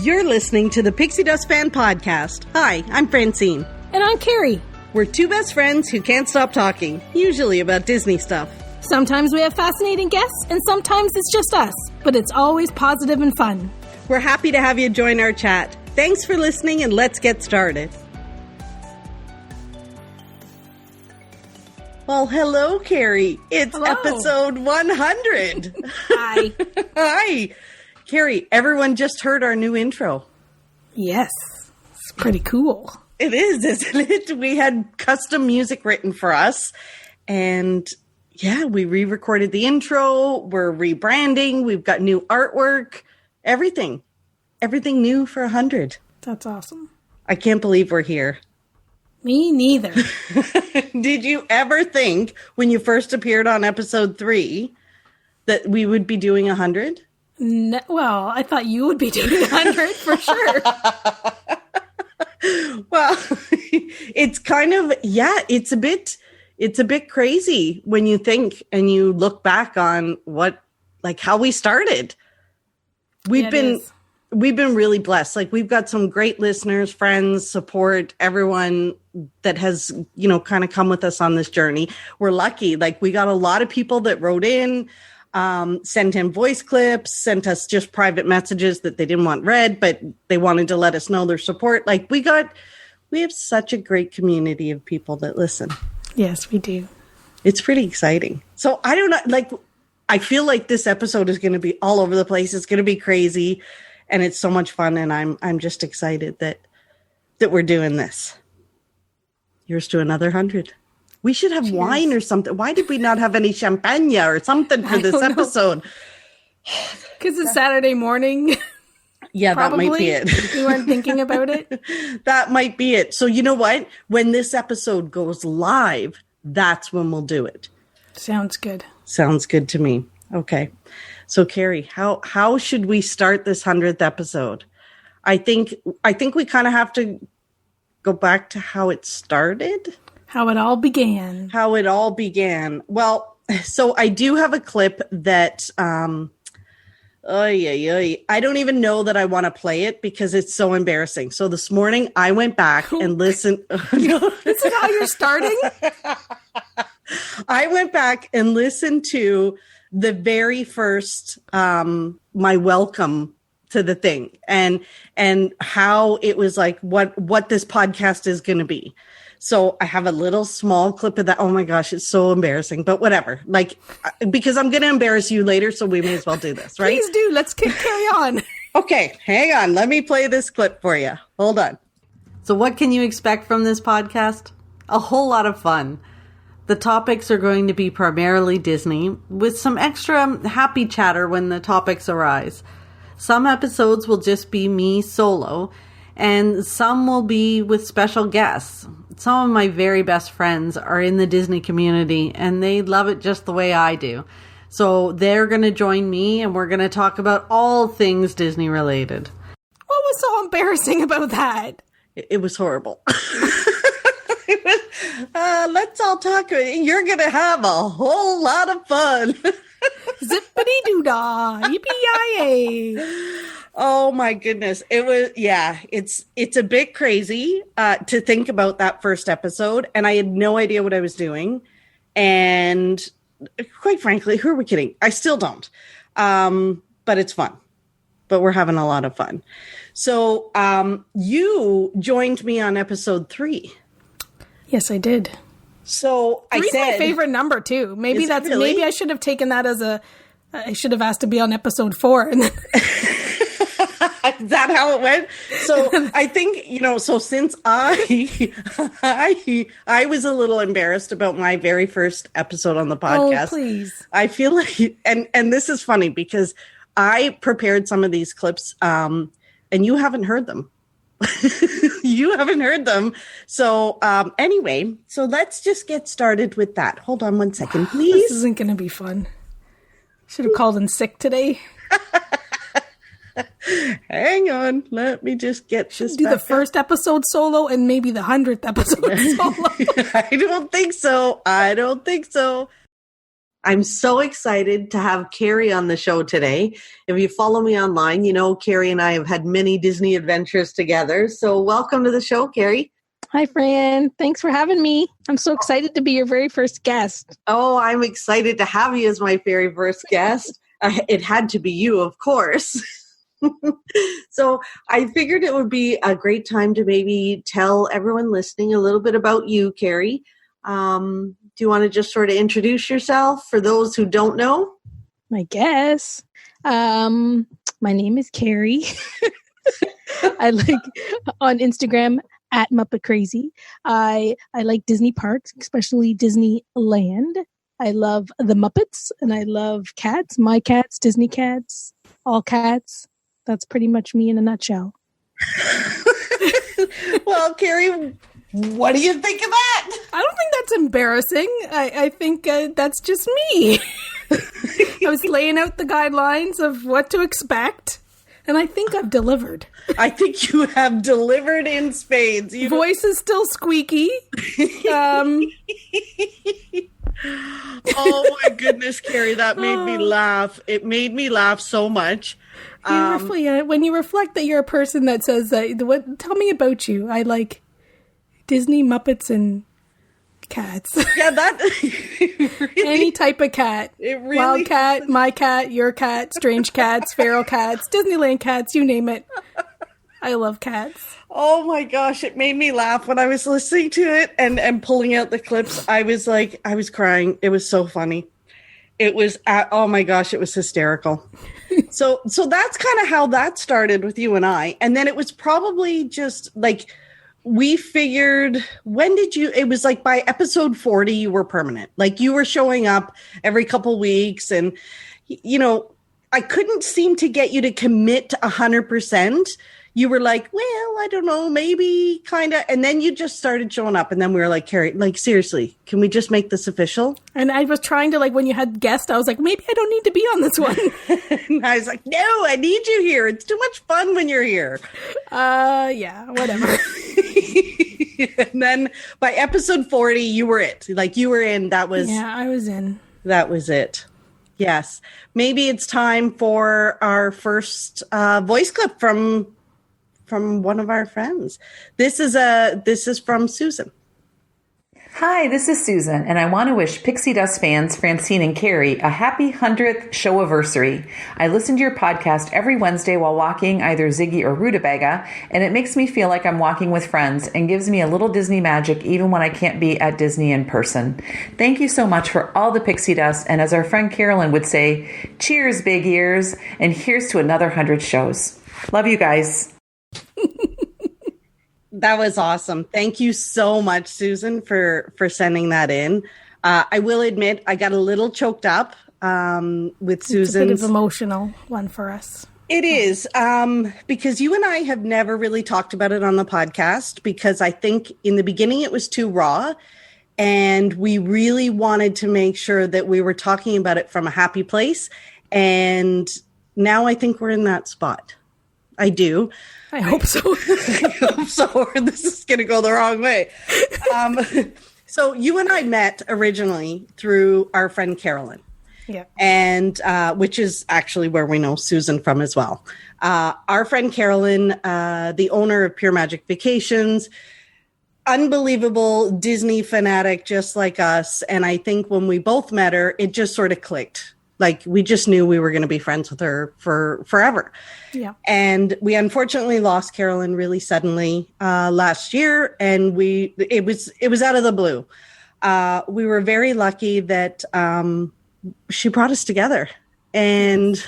You're listening to the Pixie Dust Fan Podcast. Hi, I'm Francine. And I'm Carrie. We're two best friends who can't stop talking, usually about Disney stuff. Sometimes we have fascinating guests, and sometimes it's just us. But it's always positive and fun. We're happy to have you join our chat. Thanks for listening, and let's get started. Well, hello, Carrie. It's episode 100. Hi. Hi. Carrie, everyone just heard our new intro. Yes. It's pretty cool. It is, isn't it? We had custom music written for us. And yeah, we re-recorded the intro. We're rebranding. We've got new artwork. Everything. Everything new for 100. That's awesome. I can't believe we're here. Me neither. Did you ever think when you first appeared on episode 3 that we would be doing 100? No, well, I thought you would be doing 100 for sure. Well, it's kind of, yeah, it's a bit crazy when you think and you look back on how we started. We've been really blessed. Like, we've got some great listeners, friends, support, everyone that has, kind of come with us on this journey. We're lucky. Like, we got a lot of people that wrote in, sent in voice clips, sent us just private messages that they didn't want read, but they wanted to let us know their support. Like, we have such a great community of people that listen. Yes, we do. It's pretty exciting. So I don't know, I feel like this episode is going to be all over the place. It's going to be crazy, and it's so much fun. And I'm just excited that we're doing this. Here's to another 100. We should have wine or something. Why did we not have any champagne or something for this episode? Because it's Saturday morning. Yeah, Probably. That might be it. You weren't thinking about it? That might be it. So you know what? When this episode goes live, that's when we'll do it. Sounds good. Sounds good to me. Okay. So Carrie, how should we start this 100th episode? I think we kind of have to go back to how it started. How it all began. Well, so I do have a clip that, I don't even know that I want to play it because it's so embarrassing. So this morning I went back and listened. This is how you're starting? I went back and listened to the very first, my welcome to the thing and how it was like, what this podcast is going to be. So I have a little small clip of that. Oh my gosh, it's so embarrassing, but whatever. Because I'm going to embarrass you later, so we may as well do this, right? Please do. Let's carry on. Okay, hang on. Let me play this clip for you. Hold on. So what can you expect from this podcast? A whole lot of fun. The topics are going to be primarily Disney, with some extra happy chatter when the topics arise. Some episodes will just be me solo, and some will be with special guests. Some of my very best friends are in the Disney community, and they love it just the way I do. So they're going to join me, and we're going to talk about all things Disney related. What was so embarrassing about that? It was horrible. Let's all talk. You're going to have a whole lot of fun. Zippity-doo-dah. Yippee-yi-yay. Oh my goodness. It was, yeah, it's a bit crazy to think about that first episode. And I had no idea what I was doing. And quite frankly, who are we kidding? I still don't. But it's fun. But we're having a lot of fun. So you joined me on episode 3. Yes, I did. So I said, my favorite number too. Maybe that's really? Maybe I should have taken that as I should have asked to be on episode 4. And then is that how it went? So I think, so since I was a little embarrassed about my very first episode on the podcast. Oh, please. I feel like, and this is funny because I prepared some of these clips, and you haven't heard them. You haven't heard them. So anyway, so let's just get started with that. Hold on one second, please. This isn't going to be fun. Should have called in sick today. Hang on. Let me just get this. Do the first episode solo and maybe the 100th episode solo. I don't think so. I'm so excited to have Carrie on the show today. If you follow me online, you know Carrie and I have had many Disney adventures together. So welcome to the show, Carrie. Hi, Fran. Thanks for having me. I'm so excited to be your very first guest. Oh, I'm excited to have you as my very first guest. It had to be you, of course. So I figured it would be a great time to maybe tell everyone listening a little bit about you, Carrie. Do you want to just sort of introduce yourself for those who don't know? I guess. My name is Carrie. I like on Instagram at Muppet Crazy. I like Disney parks, especially Disneyland. I love the Muppets and I love cats, my cats, Disney cats, all cats. That's pretty much me in a nutshell. Well, Carrie, what do you think of that? I don't think that's embarrassing. I think that's just me. I was laying out the guidelines of what to expect, and I think I've delivered. I think you have delivered in spades. Voice is still squeaky. Oh my goodness, Carrie, that made me laugh. It made me laugh so much. When you reflect that you're a person that says that, tell me about you. I like Disney, Muppets, and cats. Yeah, that really, any type of cat. It really, wild cat, my cat, your cat, strange cats, feral cats, Disneyland cats, you name it. I love cats. Oh my gosh, it made me laugh when I was listening to it and pulling out the clips. I was crying. It was so funny. It was, oh my gosh, it was hysterical. So that's kind of how that started with you and I. And then it was probably just like, we figured, it was like by episode 40, you were permanent. Like you were showing up every couple weeks and, you know, I couldn't seem to get you to commit to 100%. You were like, well, I don't know, maybe kind of. And then you just started showing up. And then we were like, Carrie, like, seriously, can we just make this official? And I was trying to, like, when you had guests, I was like, maybe I don't need to be on this one. And I was like, no, I need you here. It's too much fun when you're here. Yeah, whatever. And then by episode 40, you were it. Like, you were in. That was. Yeah, I was in. That was it. Yes. Maybe it's time for our first voice clip from one of our friends. This is from Susan. Hi, this is Susan, and I want to wish Pixie Dust fans Francine and Carrie a happy 100th show-iversary. I listen to your podcast every Wednesday while walking either Ziggy or Rutabaga, and it makes me feel like I'm walking with friends and gives me a little Disney magic even when I can't be at Disney in person. Thank you so much for all the Pixie Dust, and as our friend Carolyn would say, cheers, big ears, and here's to another 100 shows. Love you guys. That was awesome. Thank you so much, Susan, for sending that in. I will admit I got a little choked up with Susan's. It's a bit of emotional one for us. It is, because you and I have never really talked about it on the podcast because I think in the beginning it was too raw and we really wanted to make sure that we were talking about it from a happy place. And now I think we're in that spot. I do. I hope so. I hope so. Or this is going to go the wrong way. So you and I met originally through our friend Carolyn. Yeah. And which is actually where we know Susan from as well. Our friend Carolyn, the owner of Pure Magic Vacations, unbelievable Disney fanatic just like us. And I think when we both met her, it just sort of clicked. Like we just knew we were going to be friends with her for forever. Yeah. And we unfortunately lost Carolyn really suddenly last year. And it was out of the blue. We were very lucky that she brought us together and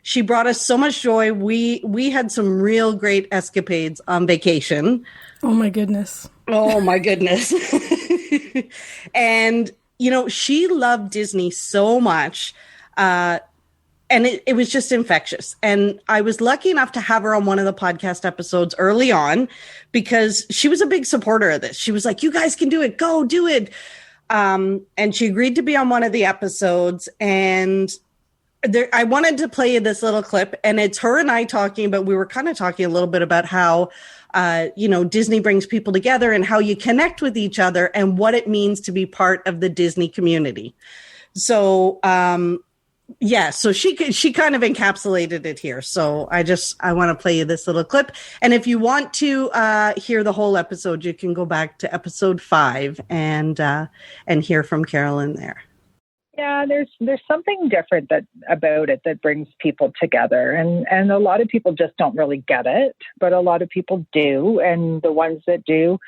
she brought us so much joy. We had some real great escapades on vacation. Oh my goodness. Oh my goodness. And, you know, she loved Disney so much. And it was just infectious. And I was lucky enough to have her on one of the podcast episodes early on because she was a big supporter of this. She was like, you guys can do it. Go do it. And she agreed to be on one of the episodes. And I wanted to play you this little clip. And it's her and I talking about, we were kind of talking a little bit about how, Disney brings people together and how you connect with each other and what it means to be part of the Disney community. So, so she kind of encapsulated it here. So I want to play you this little clip. And if you want to hear the whole episode, you can go back to episode 5 and hear from Carolyn there. Yeah, there's something different about it that brings people together. And a lot of people just don't really get it, but a lot of people do. And the ones that do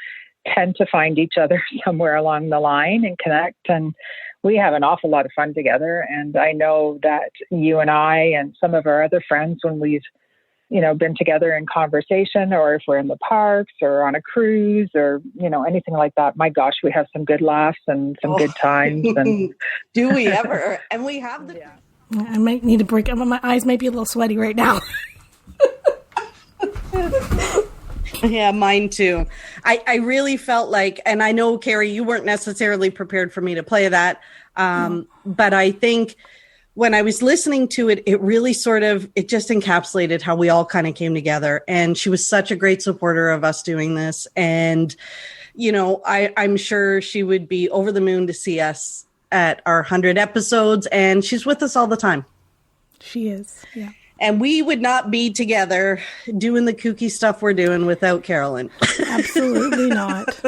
tend to find each other somewhere along the line and connect. And we have an awful lot of fun together. And I know that you and I and some of our other friends, when we've, been together in conversation, or if we're in the parks or on a cruise or, anything like that, my gosh, we have some good laughs and some good times. And do we ever? And we have the... Yeah. I might need a break. My eyes might be a little sweaty right now. Yeah, mine too. I really felt like, and I know, Carrie, you weren't necessarily prepared for me to play that. But I think when I was listening to it, it really it just encapsulated how we all kind of came together. And she was such a great supporter of us doing this. And, I'm sure she would be over the moon to see us at our 100 episodes. And she's with us all the time. She is. Yeah. And we would not be together doing the kooky stuff we're doing without Carolyn. Absolutely not.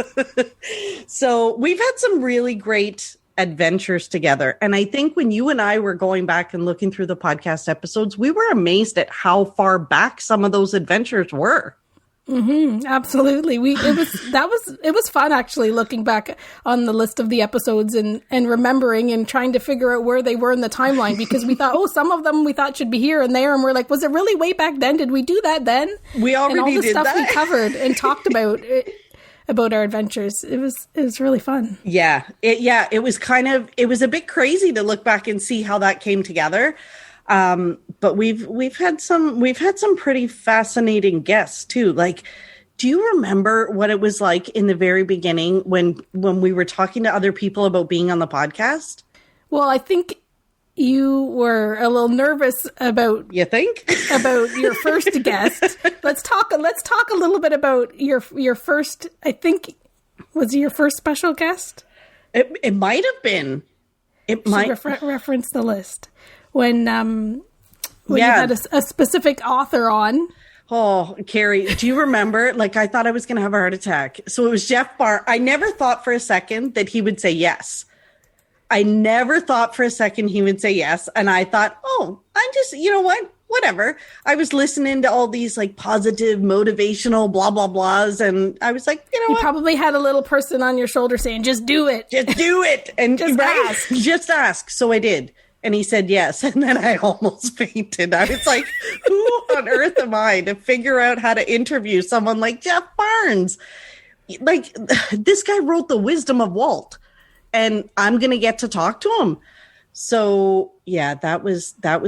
So we've had some really great adventures together. And I think when you and I were going back and looking through the podcast episodes, we were amazed at how far back some of those adventures were. Mm-hmm, absolutely. It was fun actually looking back on the list of the episodes and remembering and trying to figure out where they were in the timeline, because we thought, some of them we thought should be here and there, and we're like, was it really way back then? Did we do that then? We already and all the did stuff that. we covered and talked about our adventures. It was really fun. Yeah. It was a bit crazy to look back and see how that came together. But we've had some pretty fascinating guests too. Like, do you remember what it was like in the very beginning when we were talking to other people about being on the podcast? Well, I think you were a little nervous about... You think? About your first guest. Let's talk a little bit about your first, I think, was it your first special guest? It might have been. It might reference the list. When you had a specific author on. Oh, Carrie, do you remember? Like, I thought I was going to have a heart attack. So it was Jeff Barr. I never thought for a second that he would say yes. I never thought for a second he would say yes. And I thought, I'm just, you know what? Whatever. I was listening to all these like positive, motivational, blah, blah, blahs. And I was like, you probably had a little person on your shoulder saying, just do it. Just do it. And just ask. Just ask. So I did. And he said yes. And then I almost fainted. I was like, who on earth am I to figure out how to interview someone like Jeff Barnes? Like, this guy wrote The Wisdom of Walt. And I'm going to get to talk to him. So, yeah, that was a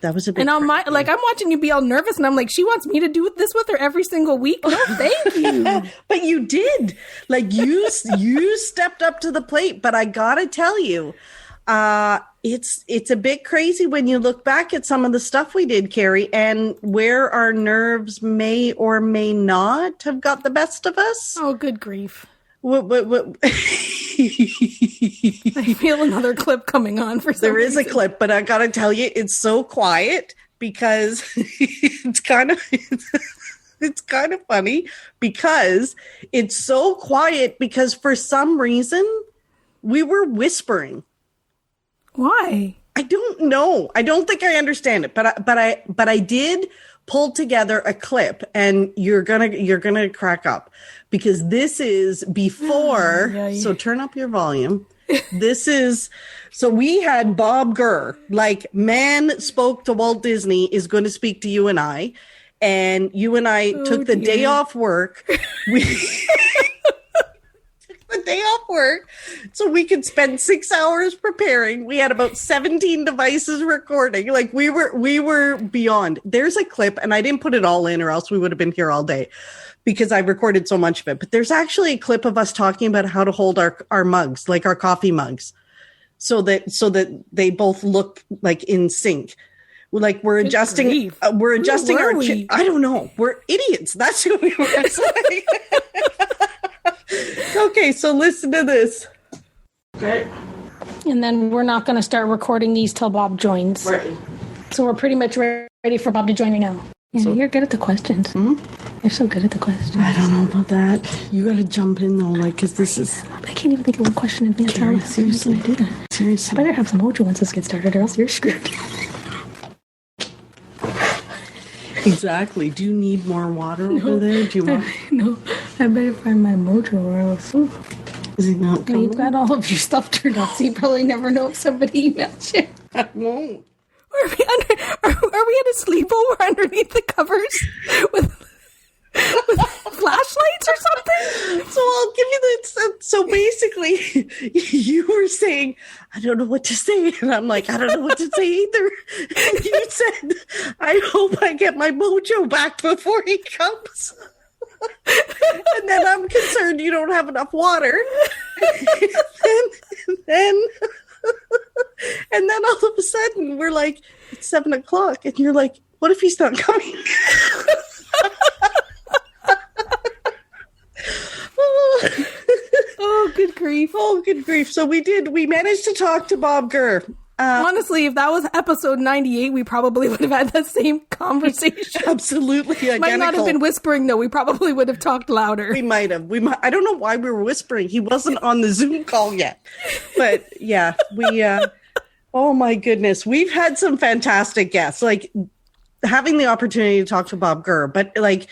bit. And I'm watching you be all nervous. And I'm like, she wants me to do this with her every single week? No, thank you. But you did. Like, you stepped up to the plate. But I got to tell you, it's a bit crazy when you look back at some of the stuff we did, Carrie, and where our nerves may or may not have got the best of us. Oh, good grief. What? I feel another clip coming on for some There is reason. a clip, but I gotta tell you, it's so quiet because it's kind of funny because it's so quiet because for some reason we were whispering. Why? I don't know. I don't think I understand it, but I did pull together a clip, and you're gonna crack up because this is before. So turn up your volume. So we had Bob Gurr, like man spoke to Walt Disney is going to speak to you and I took the day off work. The day off work so we could spend 6 hours preparing. We had about 17 devices recording. Like we were beyond. There's a clip, and I didn't put it all in or else we would have been here all day because I recorded so much of it. But there's actually a clip of us talking about how to hold our mugs, like our coffee mugs, so that they both look like in sync. Like we're adjusting our I don't know. We're idiots. That's who we were. Okay, so listen to this. Okay. And then we're not going to start recording these till Bob joins. Right. So we're pretty much ready for Bob to join me now. Yeah, so, you're good at the questions. Mm-hmm. You're so good at the questions. I don't know about that. You got to jump in, though, like, because this is... I can't even think of one question in advance. Carrie, seriously. How do that? Seriously. I better have some mojo once this gets started, or else you're screwed. Exactly. Do you need more water over there? Do you want... No, I better find my mojo, or else... Is he not coming? You've got all of your stuff turned off, so you probably never know if somebody emails you. I won't. Are we at a sleepover underneath the covers with flashlights or something? So I'll give you this. So basically, you were saying, I don't know what to say. And I'm like, I don't know what to say either. And you said, I hope I get my mojo back before he comes. And then I'm concerned you don't have enough water. And then all of a sudden we're like, it's 7 o'clock. And you're like, what if he's not coming? Oh, good grief. Oh, good grief. So we managed to talk to Bob Gurr. Honestly, if that was episode 98, we probably would have had the same conversation. Absolutely identical. Might not have been whispering, though. We probably would have talked louder. We might have. I don't know why we were whispering. He wasn't on the Zoom call yet. But yeah, oh my goodness. We've had some fantastic guests. Like having the opportunity to talk to Bob Gurr, but like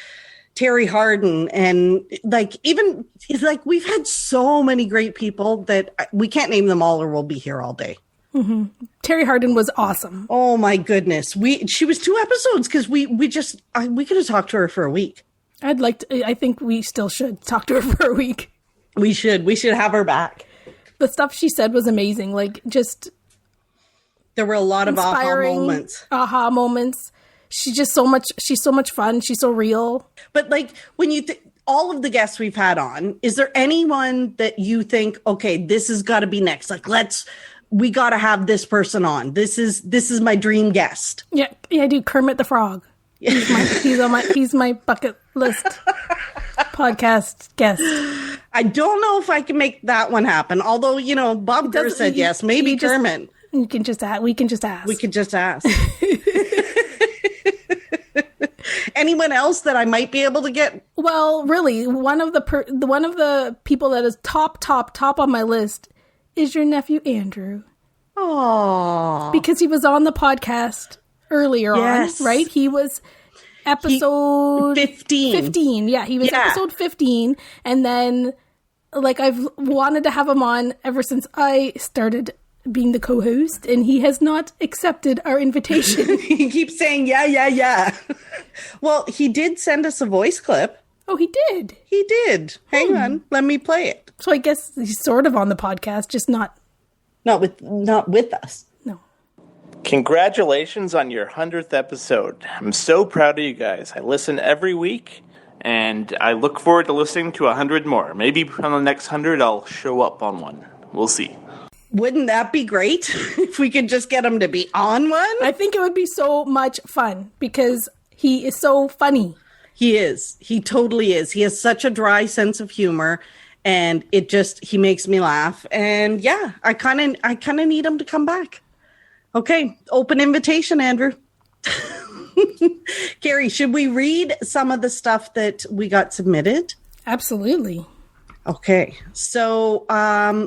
Terry Harden and like even it's like we've had so many great people that we can't name them all or we'll be here all day. Mm-hmm. Terry Harden was awesome. Oh my goodness. She was 2 episodes because we could have talked to her for a week. I think we still should talk to her for a week. We should have her back. The stuff she said was amazing. Like just there were a lot of aha moments. She's so much fun. She's so real. But like when you all of the guests we've had on, is there anyone that you think, okay, this has got to be next? Like we got to have this person on. This is my dream guest. Yeah, I do. Kermit the Frog. He's my bucket list podcast guest. I don't know if I can make that one happen. Although, Bob Gurr said yes. Maybe Kermit. We can just ask. Anyone else that I might be able to get? Well, really, one of the people that is top on my list is your nephew Andrew. Oh, because he was on the podcast earlier on, right? He was episode 15. 15, yeah, he was episode 15, and then like I've wanted to have him on ever since I started being the co-host, and he has not accepted our invitation. He keeps saying yeah. Well, he did send us a voice clip. Oh, he did? He did. Hang on, let me play it. So I guess he's sort of on the podcast, just not with us. No. Congratulations on your 100th episode. I'm so proud of you guys. I listen every week, and I look forward to listening to 100 more. Maybe on the next 100, I'll show up on one. We'll see. Wouldn't that be great if we could just get him to be on one? I think it would be so much fun because he is so funny. He is. He totally is. He has such a dry sense of humor, and he makes me laugh. And yeah, I kind of need him to come back. Okay, open invitation, Andrew. Carrie, should we read some of the stuff that we got submitted? Absolutely. Okay, so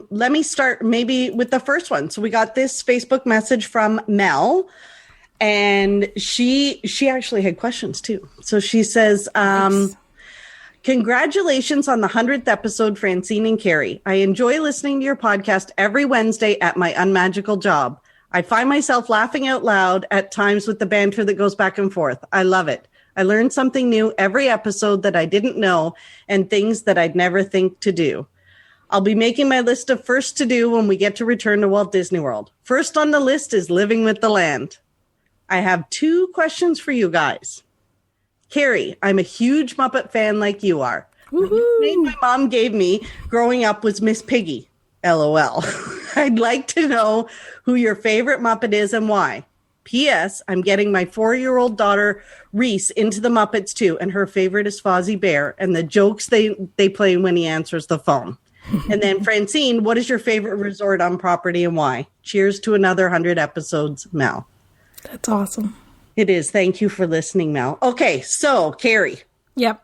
let me start maybe with the first one. So we got this Facebook message from Mel, and she actually had questions too. So she says, nice. Congratulations on the 100th episode, Francine and Carrie. I enjoy listening to your podcast every Wednesday at my unmagical job. I find myself laughing out loud at times with the banter that goes back and forth. I love it. I learned something new every episode that I didn't know and things that I'd never think to do. I'll be making my list of first to do when we get to return to Walt Disney World. First on the list is living with the land. I have 2 questions for you guys. Carrie, I'm a huge Muppet fan like you are. The nickname my mom gave me growing up was Miss Piggy. LOL. I'd like to know who your favorite Muppet is and why. P.S. I'm getting my 4-year-old daughter, Reese, into the Muppets too, and her favorite is Fozzie Bear and the jokes they play when he answers the phone. And then Francine, what is your favorite resort on property and why? Cheers to another 100 episodes, Mel. That's awesome. It is. Thank you for listening, Mel. Okay, so Carrie. Yep.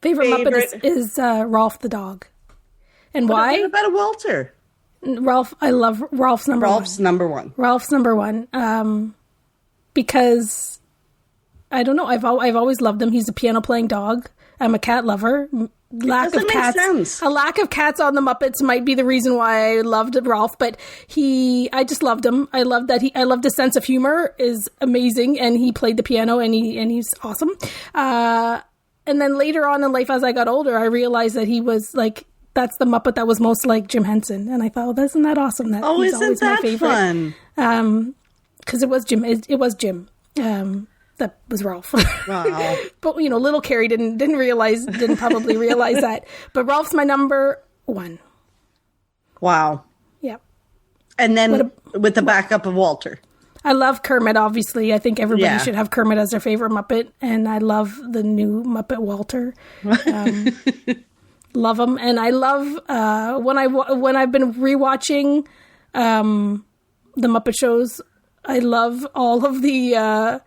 Favorite Muppet is Rolf the dog. And why? What about a Walter? Rolf, I love Rolf's number one. Rolf's number one. Rolf's number one. Because I don't know, I've always loved him. He's a piano playing dog. I'm a cat lover. Lack of cats. Sense. A lack of cats on the Muppets might be the reason why I loved Rolf, but I just loved him. I loved his sense of humor is amazing, and he played the piano, and he's awesome. And then later on in life, as I got older, I realized that he was like, that's the Muppet that was most like Jim Henson, and I thought, well, isn't that awesome? That he's isn't that my favorite. Fun? Because it was Jim. It was Jim. That was Rolf. Wow. But little Carrie didn't probably realize that. But Rolf's my number one. Wow. Yeah. And then with the backup of Walter. I love Kermit, obviously. I think everybody should have Kermit as their favorite Muppet. And I love the new Muppet Walter. Love him. And I love when I've been rewatching the Muppet shows, I love all of the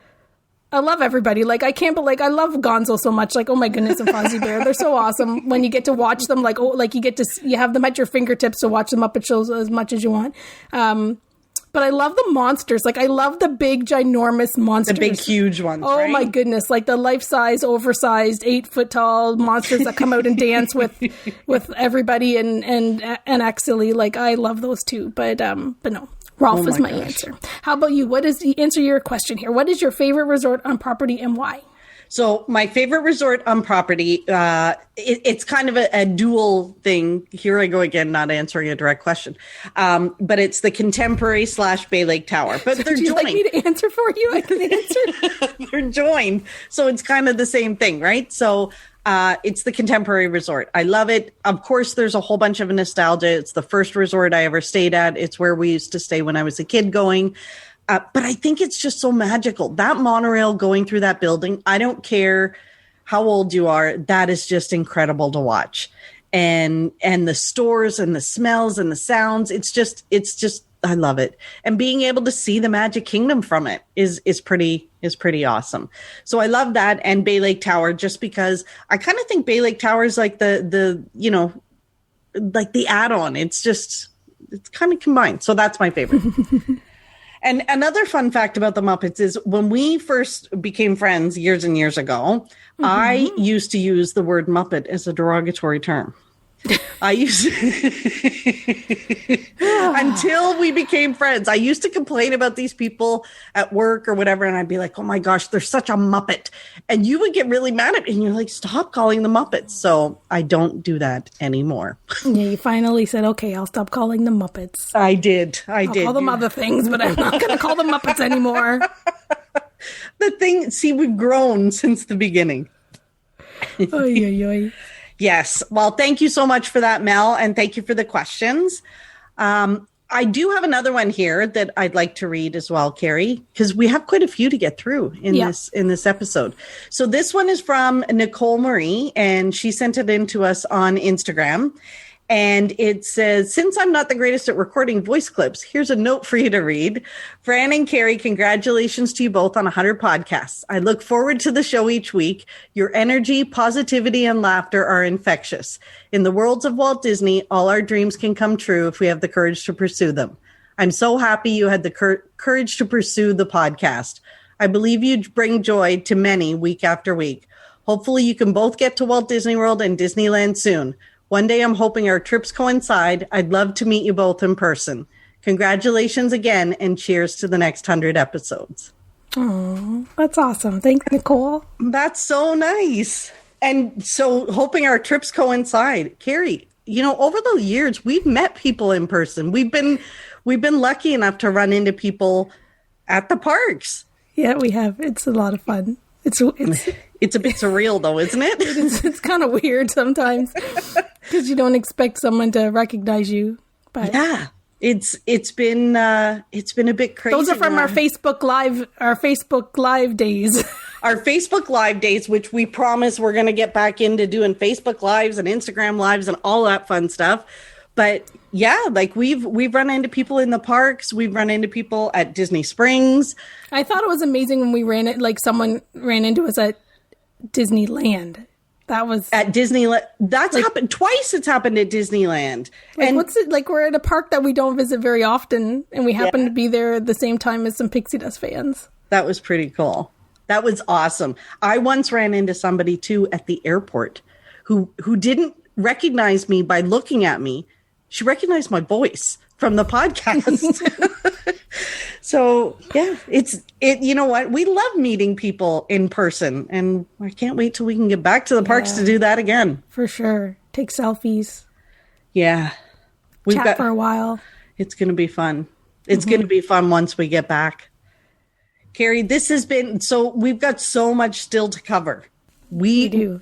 I love everybody. Like, I love Gonzo so much. Like, oh my goodness, and Fozzie Bear. They're so awesome when you get to watch them. Like, you have them at your fingertips to watch the Muppet shows as much as you want. But I love the monsters. Like, I love the big, ginormous monsters. The big, huge ones, Oh right? my goodness. Like the life-size, oversized, 8-foot-tall monsters that come out and dance with everybody and act silly. Like, I love those too. But no. Rolf is my answer. How about you? What is the answer to your question here? What is your favorite resort on property and why? So my favorite resort on property, it's kind of a dual thing. Here I go again, not answering a direct question. But it's the Contemporary / Bay Lake Tower. But they're joined. Would you like me to answer for you? I can answer. They're joined. So it's kind of the same thing, right? So it's the Contemporary Resort. I love it. Of course, there's a whole bunch of nostalgia. It's the first resort I ever stayed at. It's where we used to stay when I was a kid going. But I think it's just so magical. That monorail going through that building, I don't care how old you are, that is just incredible to watch. And the stores and the smells and the sounds, it's just I love it. And being able to see the Magic Kingdom from it is pretty awesome. So I love that, and Bay Lake Tower, just because I kind of think Bay Lake Tower is like the like the add-on. It's kind of combined. So that's my favorite. And another fun fact about the Muppets is when we first became friends years and years ago, I used to use the word Muppet as a derogatory term. I used until we became friends. I used to complain about these people at work or whatever, and I'd be like, "Oh my gosh, they're such a Muppet," and you would get really mad at me, and you're like, "Stop calling them Muppets." So I don't do that anymore. Yeah, you finally said, "Okay, I'll stop calling them Muppets." I did. I'll call them other things, but I'm not going to call them Muppets anymore. We've grown since the beginning. Oy, oy, oy. Yes. Well, thank you so much for that, Mel, and thank you for the questions. I do have another one here that I'd like to read as well, Carrie, because we have quite a few to get through in this episode. So this one is from Nicole Marie, and she sent it in to us on Instagram. And it says, since I'm not the greatest at recording voice clips, here's a note for you to read. Fran and Carrie, congratulations to you both on 100 podcasts. I look forward to the show each week. Your energy, positivity, and laughter are infectious. In the worlds of Walt Disney, all our dreams can come true if we have the courage to pursue them. I'm so happy you had the courage to pursue the podcast. I believe you bring joy to many week after week. Hopefully you can both get to Walt Disney World and Disneyland soon. One day I'm hoping our trips coincide. I'd love to meet you both in person. Congratulations again, and cheers to the next 100 episodes. Oh, that's awesome. Thanks, Nicole. That's so nice. And so hoping our trips coincide. Carrie, over the years, we've met people in person. We've been lucky enough to run into people at the parks. Yeah, we have. It's a lot of fun. It's a bit surreal, though, isn't it? It's kind of weird sometimes because you don't expect someone to recognize you. But yeah, it's been a bit crazy. Those are from our Facebook Live days. our Facebook Live days, which we promise we're going to get back into doing Facebook Lives and Instagram Lives and all that fun stuff. But yeah, like we've run into people in the parks. We've run into people at Disney Springs. I thought it was amazing when we ran it, like someone ran into us at Disneyland. That was at Disneyland. That's happened twice. It's happened at Disneyland. Like, and what's it like? We're at a park that we don't visit very often, and we happen to be there at the same time as some Pixie Dust fans. That was pretty cool. That was awesome. I once ran into somebody too at the airport who didn't recognize me by looking at me. She recognized my voice from the podcast. So yeah, you know what? We love meeting people in person, and I can't wait till we can get back to the parks to do that again. For sure. Take selfies. Yeah. Chat for a while. It's going to be fun. It's going to be fun once we get back. Carrie, this has been, so we've got so much still to cover. We do.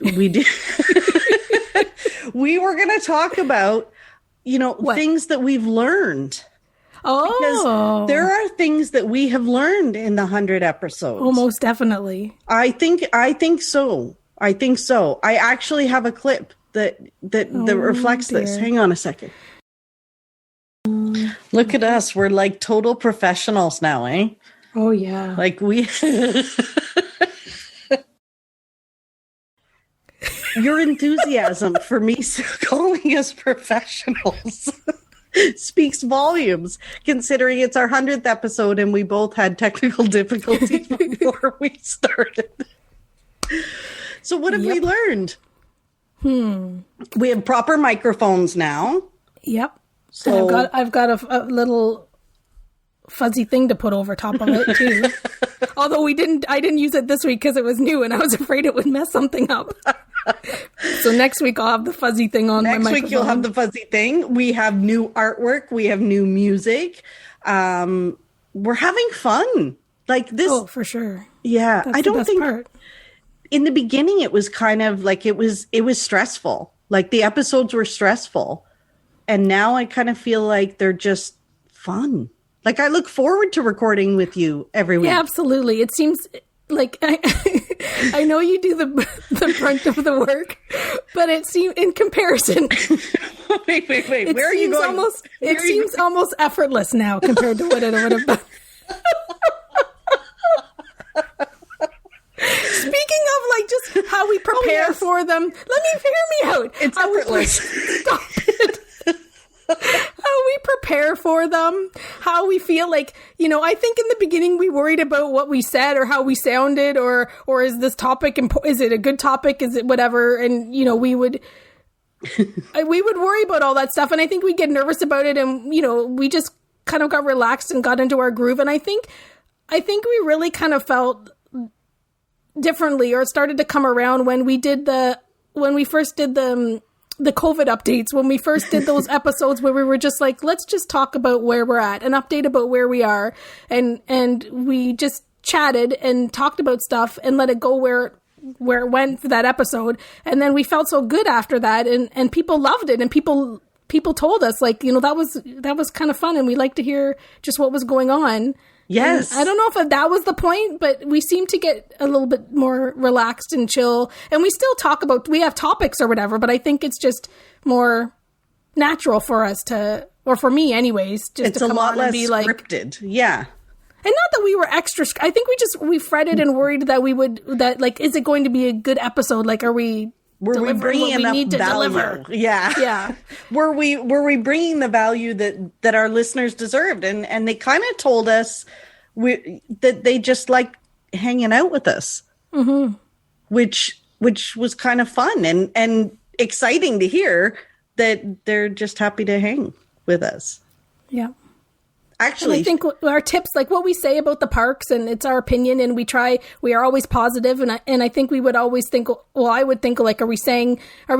We were going to talk about, things that we've learned. Oh. Because there are things that we have learned in the 100 episodes. Oh, most definitely. I think so. I actually have a clip that reflects this. Hang on a second. Look at us. We're like total professionals now, eh? Oh, yeah. Like we... Your enthusiasm for me calling us professionals speaks volumes, considering it's our 100th episode and we both had technical difficulties before we started. So what have we learned? We have proper microphones now. Yep. So and I've got a little fuzzy thing to put over top of it too. Although I didn't use it this week because it was new and I was afraid it would mess something up. So next week I'll have the fuzzy thing on my microphone. Next week you'll have the fuzzy thing. We have new artwork. We have new music. We're having fun. Like this. Oh, for sure. Yeah. That's I don't the best think part. In the beginning it was kind of like it was stressful. Like the episodes were stressful. And now I kind of feel like they're just fun. Like I look forward to recording with you every week. Yeah, absolutely. It seems like I know you do the brunt of the work, but it seems in comparison. wait. Where are you going? It seems almost effortless now compared to what it would have been. Speaking of like just how we prepare for them, let me hear me out. It's effortless. Stop it. How we prepare for them, how we feel like, I think in the beginning we worried about what we said or how we sounded or is this topic, is it a good topic? Is it whatever? And, we would worry about all that stuff. And I think we'd get nervous about it. And, we just kind of got relaxed and got into our groove. And I think we really kind of felt differently or started to come around when we first did the COVID updates, when we first did those episodes where we were just like, let's just talk about where we're at, an update about where we are. And we just chatted and talked about stuff and let it go where it went for that episode. And then we felt so good after that and people loved it. And people told us like, that was kind of fun. And we like to hear just what was going on. Yes. And I don't know if that was the point, but we seem to get a little bit more relaxed and chill. And we still we have topics or whatever, but I think it's just more natural for us or for me anyways, just to come on and be like scripted. Yeah. And not that we were extra, I think we fretted and worried that is it going to be a good episode? Like, were we bringing what we need to deliver? Yeah. Yeah. Were we bringing the value that our listeners deserved? And they kind of told us that they just like hanging out with us, which was kind of fun and exciting to hear that they're just happy to hang with us. Yeah. Actually, I think our tips, like what we say about the parks, and it's our opinion, and we are always positive, and I think we would always think, well, I would think like, are we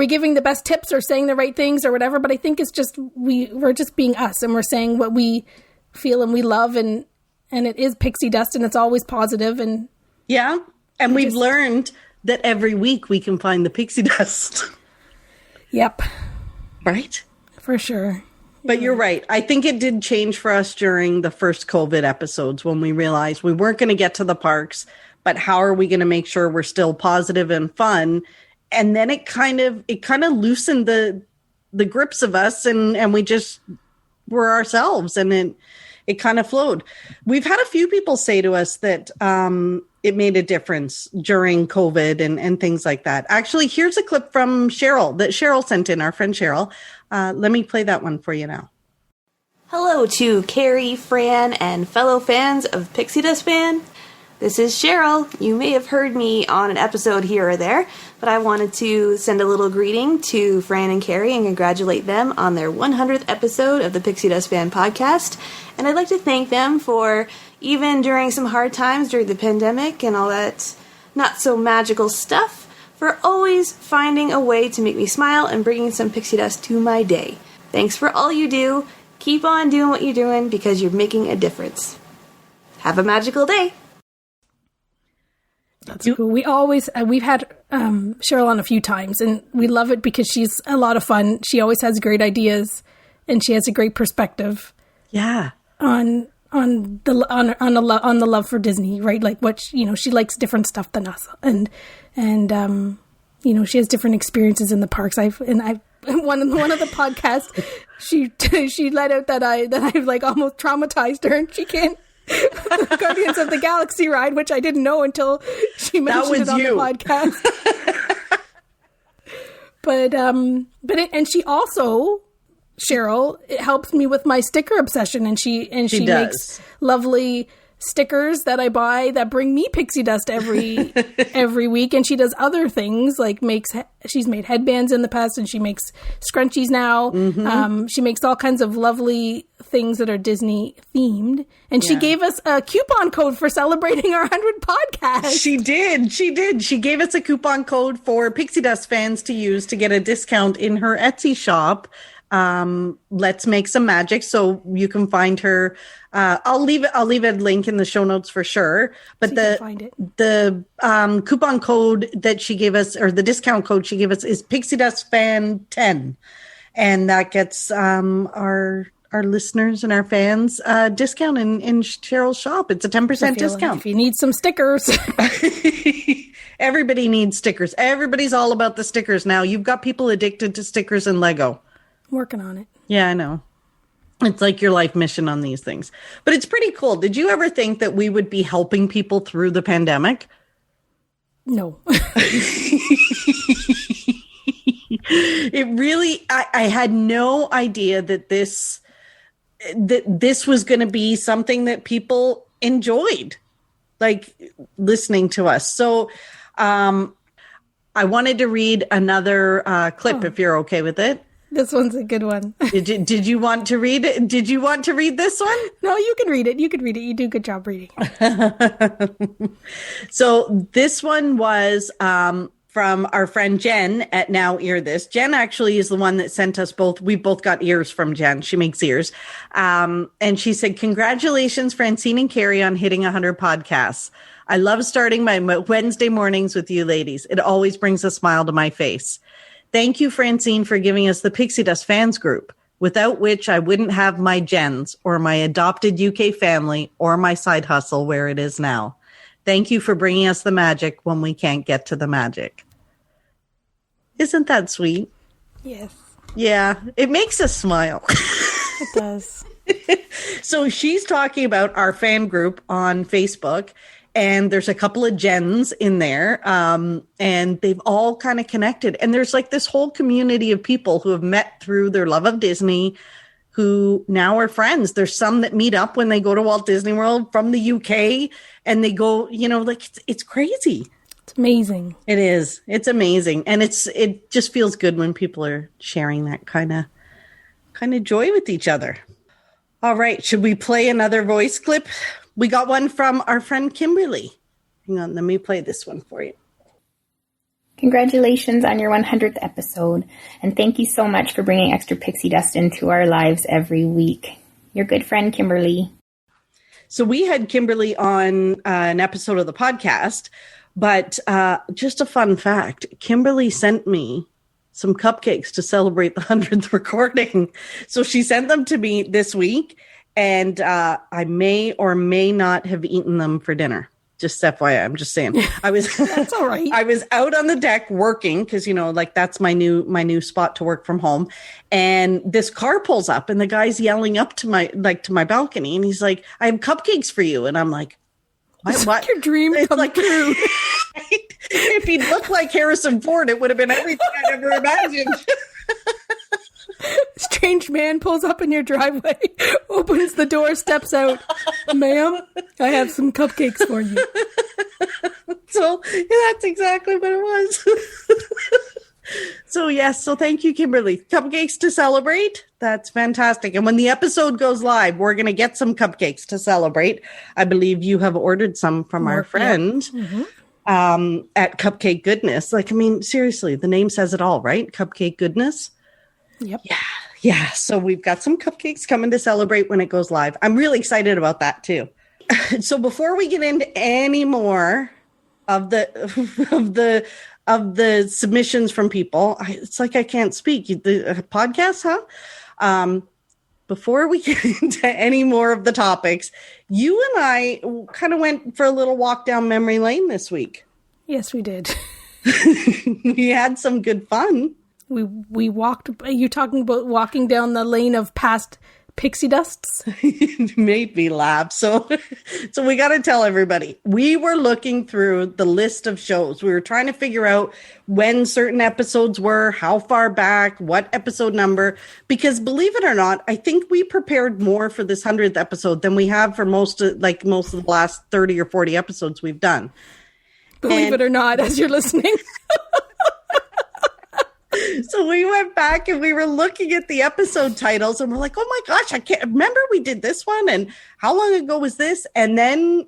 giving the best tips or saying the right things or whatever? But I think it's just we're just being us, and we're saying what we feel and we love, and it is pixie dust, and it's always positive, and yeah, and we've learned that every week we can find the pixie dust. Yep, right, for sure. But you're right. I think it did change for us during the first COVID episodes when we realized we weren't going to get to the parks, but how are we going to make sure we're still positive and fun? And then it kind of loosened the grips of us, and we just were ourselves, and it kind of flowed. We've had a few people say to us that it made a difference during COVID and things like that. Actually, here's a clip from Cheryl that Cheryl sent in, our friend Cheryl. Let me play that one for you now. Hello to Carrie, Fran, and fellow fans of Pixie Dust Band. This is Cheryl. You may have heard me on an episode here or there, but I wanted to send a little greeting to Fran and Carrie and congratulate them on their 100th episode of the Pixie Dust Band podcast. And I'd like to thank them for, even during some hard times during the pandemic and all that not so magical stuff, for always finding a way to make me smile and bringing some pixie dust to my day. Thanks for all you do. Keep on doing what you're doing because you're making a difference. Have a magical day. That's cool. We've had Cheryl on a few times, and we love it because she's a lot of fun. She always has great ideas, and she has a great perspective. Yeah. On the love for Disney, right? Like she likes different stuff than us, and she has different experiences in the parks. I've one of the podcasts, she let out that I've like almost traumatized her, and she can't. The Guardians of the Galaxy ride, which I didn't know until she mentioned it on the podcast. but she also, Cheryl, it helps me with my sticker obsession, and she makes lovely stickers that I buy that bring me pixie dust every week, and she does other things like she's made headbands in the past, and she makes scrunchies now. Mm-hmm. She makes all kinds of lovely things that are Disney themed, and she gave us a coupon code for celebrating our 100 podcasts. She did. She gave us a coupon code for Pixie Dust fans to use to get a discount in her Etsy shop. Let's Make Some Magic. So you can find her. I'll leave a link in the show notes for sure. But so the coupon code that she gave us, or the discount code she gave us, is Pixie Dust Fan 10, and that gets our listeners and our fans discount in Cheryl's shop. It's a 10% discount. If you need some stickers. Everybody needs stickers. Everybody's all about the stickers now. You've got people addicted to stickers and Lego. Working on it. Yeah, I know. It's like your life mission on these things. But it's pretty cool. Did you ever think that we would be helping people through the pandemic? No. It really, I had no idea that this was going to be something that people enjoyed, like listening to us. So I wanted to read another clip if you're okay with it. This one's a good one. Did you want to read it? Did you want to read this one? No, you can read it. You do a good job reading. So this one was from our friend Jen at Now Ear This. Jen actually is the one that sent us both. We both got ears from Jen. She makes ears. And she said, congratulations, Francine and Carrie, on hitting 100 podcasts. I love starting my Wednesday mornings with you ladies. It always brings a smile to my face. Thank you, Francine, for giving us the Pixie Dust fans group, without which I wouldn't have my Jens or my adopted UK family or my side hustle where it is now. Thank you for bringing us the magic when we can't get to the magic. Isn't that sweet? Yes. Yeah, it makes us smile. It does. So she's talking about our fan group on Facebook, and there's a couple of Jens in there, and they've all kind of connected. And there's like this whole community of people who have met through their love of Disney, who now are friends. There's some that meet up when they go to Walt Disney World from the UK, and they go, like it's crazy. It's amazing. It is. It's amazing. And it just feels good when people are sharing that kind of joy with each other. All right. Should we play another voice clip? We got one from our friend Kimberly. Hang on, let me play this one for you. Congratulations on your 100th episode, and thank you so much for bringing extra pixie dust into our lives every week. Your good friend, Kimberly. So we had Kimberly on an episode of the podcast, but just a fun fact, Kimberly sent me some cupcakes to celebrate the 100th recording. So she sent them to me this week. And I may or may not have eaten them for dinner. Just FYI, I'm just saying. I was That's all right. I was out on the deck working because, you know, like that's my new spot to work from home. And this car pulls up and the guy's yelling up to my balcony and he's like, "I have cupcakes for you." And I'm like, It's like your dream come true. If he looked like Harrison Ford, it would have been everything I'd ever imagined. Strange man pulls up in your driveway, opens the door, steps out. "Ma'am, I have some cupcakes for you." So yeah, that's exactly what it was. So yes, so thank you, Kimberly. Cupcakes to celebrate. That's fantastic. And when the episode goes live, we're going to get some cupcakes to celebrate. I believe you have ordered some from our friend at Cupcake Goodness. Like, I mean, seriously, the name says it all, right? Cupcake Goodness. Yep. Yeah. So we've got some cupcakes coming to celebrate when it goes live. I'm really excited about that too. So before we get into any more of the submissions from people, it's like I can't speak. The podcast, huh? Before we get into any more of the topics, you and I kind of went for a little walk down memory lane this week. Yes, we did. We had some good fun. We walked. Are you talking about walking down the lane of past pixie dusts? It made me laugh. So we got to tell everybody, we were looking through the list of shows. We were trying to figure out when certain episodes were, how far back, what episode number, because believe it or not, I think we prepared more for this 100th episode than we have for most of the last 30 or 40 episodes we've done. Believe it or not, as you're listening. So we went back and we were looking at the episode titles and we're like, oh my gosh, I can't remember we did this one. And how long ago was this? And then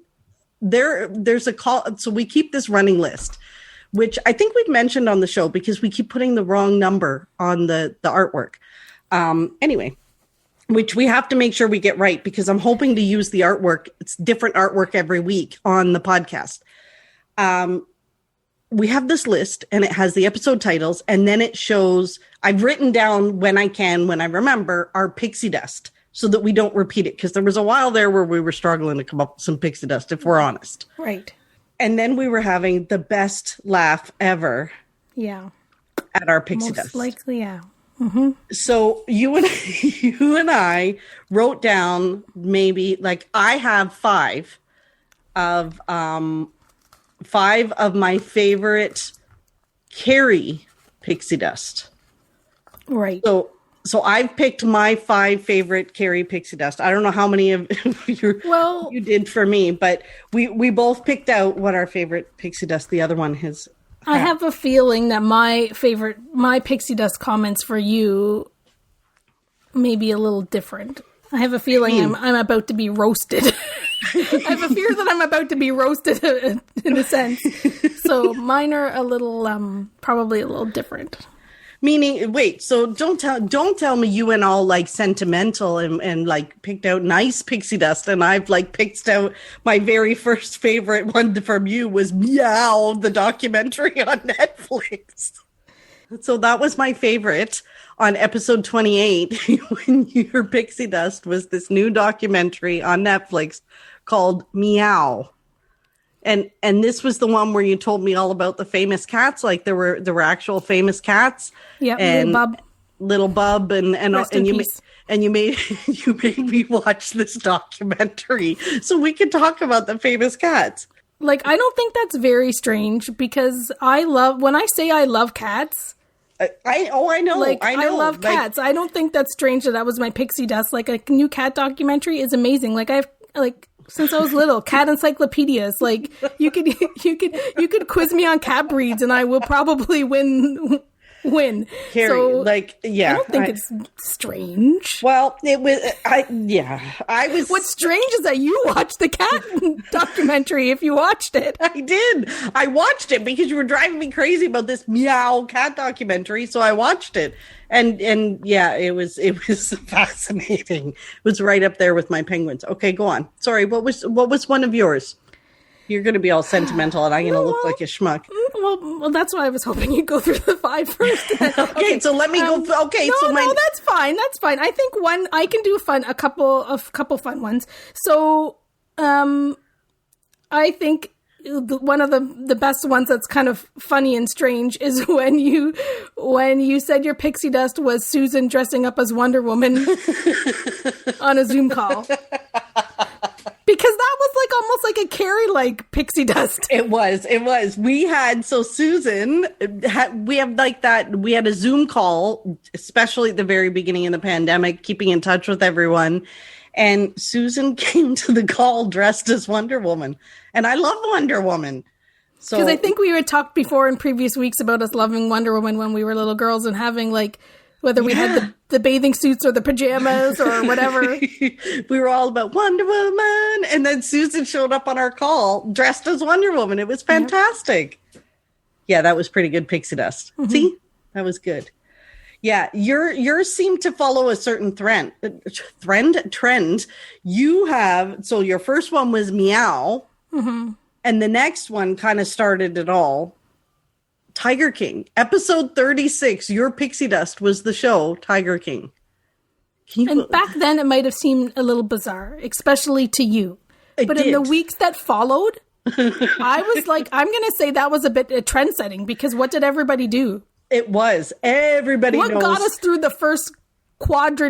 there's a call. So we keep this running list, which I think we've mentioned on the show because we keep putting the wrong number on the artwork. Anyway, which we have to make sure we get right because I'm hoping to use the artwork. It's different artwork every week on the podcast. We have this list and it has the episode titles and then it shows, I've written down when I remember our pixie dust so that we don't repeat it. Because there was a while there where we were struggling to come up with some pixie dust, if we're honest. Right. And then we were having the best laugh ever. Yeah. At our pixie Most dust. likely, yeah. Mm-hmm. So you and I wrote down maybe like I have five of my favorite Carrie pixie dust. Right. So I've picked my 5 favorite Carrie pixie dust. I don't know how many of you did for me, but we both picked out what our favorite pixie dust. The other one is. I have a feeling that my pixie dust comments for you may be a little different. I have a feeling I'm about to be roasted. I have a fear that I'm about to be roasted in a sense. So mine are a little, probably a little different. Meaning, wait, so don't tell me you went all like sentimental and like picked out nice pixie dust and I've like picked out my very first favorite one from you was Meow, the documentary on Netflix. So that was my favorite on episode 28 when your pixie dust was this new documentary on Netflix called Meow. And this was the one where you told me all about the famous cats, like there were actual famous cats. Yeah, and little Bub and you made me watch this documentary so we could talk about the famous cats. Like, I don't think that's very strange because when I say I love cats. I know. Like, I love cats. I don't think that's strange that was my pixie dust. Like, a new cat documentary is amazing. Like, since I was little, cat encyclopedias. Like, you could quiz me on cat breeds and I will probably win. Carrie, so, yeah. I don't think it's strange. Well, it was, I was. What's strange is that you watched the cat documentary if you watched it. I did. I watched it because you were driving me crazy about this Meow cat documentary. So I watched it. And yeah, it was fascinating. It was right up there with my penguins. Okay, go on. Sorry, what was one of yours? You're going to be all sentimental and I'm going to look like a schmuck. Well, that's why I was hoping you'd go through the 5 first. Okay, so let me go. Okay, no, that's fine. That's fine. I think I can do a couple fun ones. So, I think one of the best ones that's kind of funny and strange is when you said your pixie dust was Susan dressing up as Wonder Woman on a Zoom call. Because that was like almost like a Carrie like pixie dust. It was. We had Susan we had a Zoom call, especially at the very beginning of the pandemic, keeping in touch with everyone. And Susan came to the call dressed as Wonder Woman. And I love Wonder Woman. So, because I think we had talked before in previous weeks about us loving Wonder Woman when we were little girls and having like, whether we had the bathing suits or the pajamas or whatever. We were all about Wonder Woman. And then Susan showed up on our call dressed as Wonder Woman. It was fantastic. Yeah, that was pretty good pixie dust. Mm-hmm. See? That was good. Yeah, yours seem to follow a certain trend. You have, so your first one was Meow, mm-hmm. and the next one kind of started it all. Tiger King, episode 36, your pixie dust was the show Tiger King. And back then it might have seemed a little bizarre, especially to you. But in the weeks that followed, I was like, I'm going to say that was a bit trend setting, because what did everybody do? It was. Everybody knows. What got us through the first quarter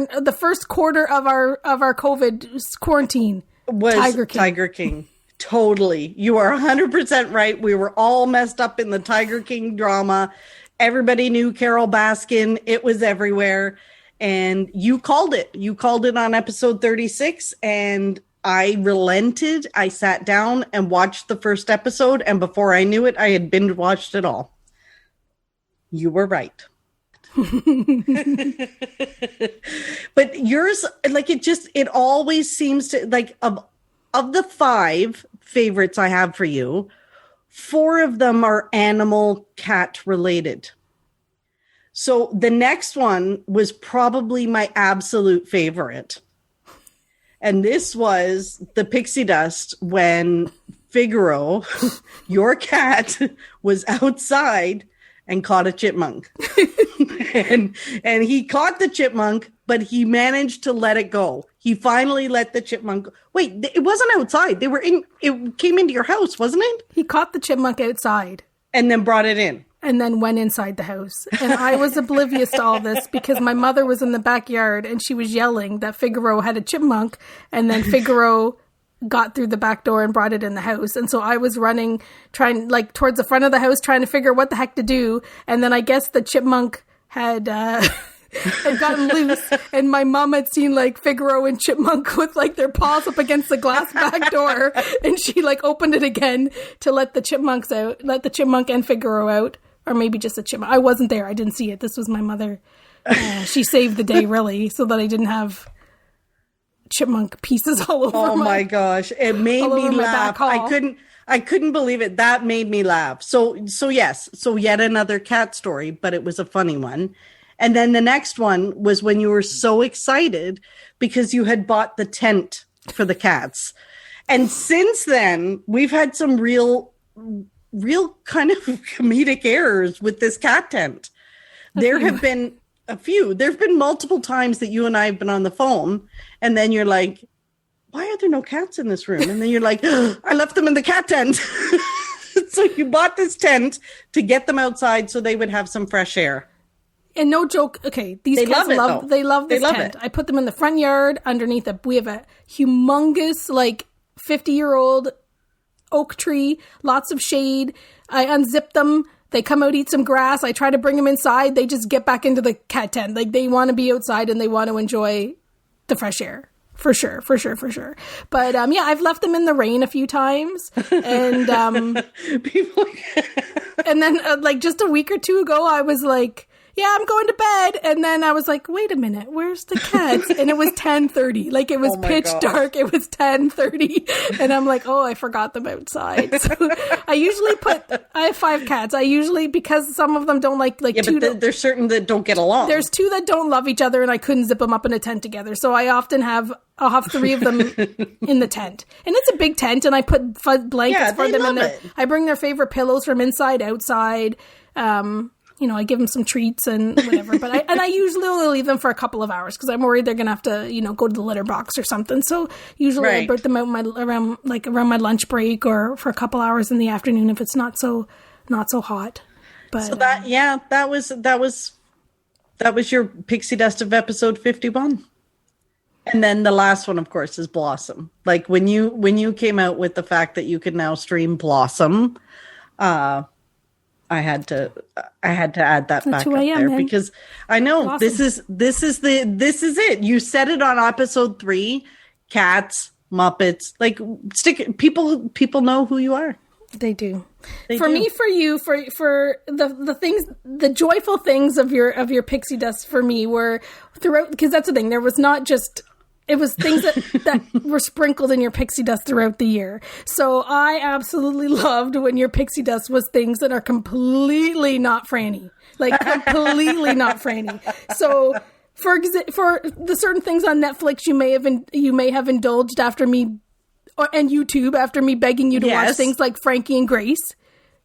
of our COVID quarantine was Tiger King. Totally. You are 100% right. We were all messed up in the Tiger King drama. Everybody knew Carol Baskin. It was everywhere. And you called it. You called it on episode 36, and I relented. I sat down and watched the first episode, and before I knew it, I had binge watched it all. You were right. But yours, like, it always seems to, like, of the 5 favorites I have for you, 4 of them are animal cat related. So the next one was probably my absolute favorite. And this was the pixie dust when Figaro, your cat, was outside and caught a chipmunk. and he caught the chipmunk, but he managed to let it go. He finally let the chipmunk. Wait, it wasn't outside. It came into your house, wasn't it? He caught the chipmunk outside. And then brought it in. And then went inside the house. And I was oblivious to all this because my mother was in the backyard and she was yelling that Figaro had a chipmunk. And then Figaro got through the back door and brought it in the house. And so I was running, trying like towards the front of the house, trying to figure what the heck to do. And then I guess the chipmunk had gotten loose, and my mom had seen like Figaro and Chipmunk with like their paws up against the glass back door, and she like opened it again to let the chipmunks out, let the chipmunk and Figaro out, or maybe just a chipmunk. I wasn't there. I didn't see it. This was my mother. She saved the day really, so that I didn't have chipmunk pieces all over. Oh my gosh, it made me laugh. I couldn't believe it. That made me laugh. So yes. So yet another cat story, but it was a funny one. And then the next one was when you were so excited because you had bought the tent for the cats. And since then, we've had some real kind of comedic errors with this cat tent. There have been a few. There have been multiple times that you and I have been on the phone, and then you're like, why are there no cats in this room? And then you're like, I left them in the cat tent. So you bought this tent to get them outside so they would have some fresh air. And no joke, okay, these cats love this tent. I put them in the front yard underneath we have a humongous, like, 50-year-old oak tree, lots of shade. I unzip them. They come out, eat some grass. I try to bring them inside. They just get back into the cat tent. Like, they want to be outside and they want to enjoy the fresh air. For sure. But, yeah, I've left them in the rain a few times. And, and then, like, just a week or two ago, I was like, yeah, I'm going to bed. And then I was like, wait a minute, where's the cats? And it was 10:30. Like, it was pitch dark. It was 10:30. And I'm like, oh, I forgot them outside. So I have 5 cats. Because some of them don't like yeah, two. But there's certain that don't get along. There's 2 that don't love each other, and I couldn't zip them up in a tent together. So I'll have 3 of them in the tent. And it's a big tent, and I put blankets for them in there. I bring their favorite pillows from inside, outside. I give them some treats and whatever. But I usually only leave them for a couple of hours because I'm worried they're going to have to, go to the litter box or something. So usually I put them out around my lunch break or for a couple hours in the afternoon if it's not so hot. But so that was your pixie dust of episode 51. And then the last one, of course, is Blossom. Like when you came out with the fact that you could now stream Blossom, I had to add that back up there man. Because I know Blossom. this is it. You said it on episode 3, cats, Muppets, like people know who you are. They do. Me, for you, for the things, the joyful things of your pixie dust for me were throughout, because that's the thing. There was not just, it was things that were sprinkled in your pixie dust throughout the year. So I absolutely loved when your pixie dust was things that are completely not Franny, like completely not Franny. So for the certain things on Netflix you may have indulged after me. And YouTube after me begging you to watch things like Frankie and Grace.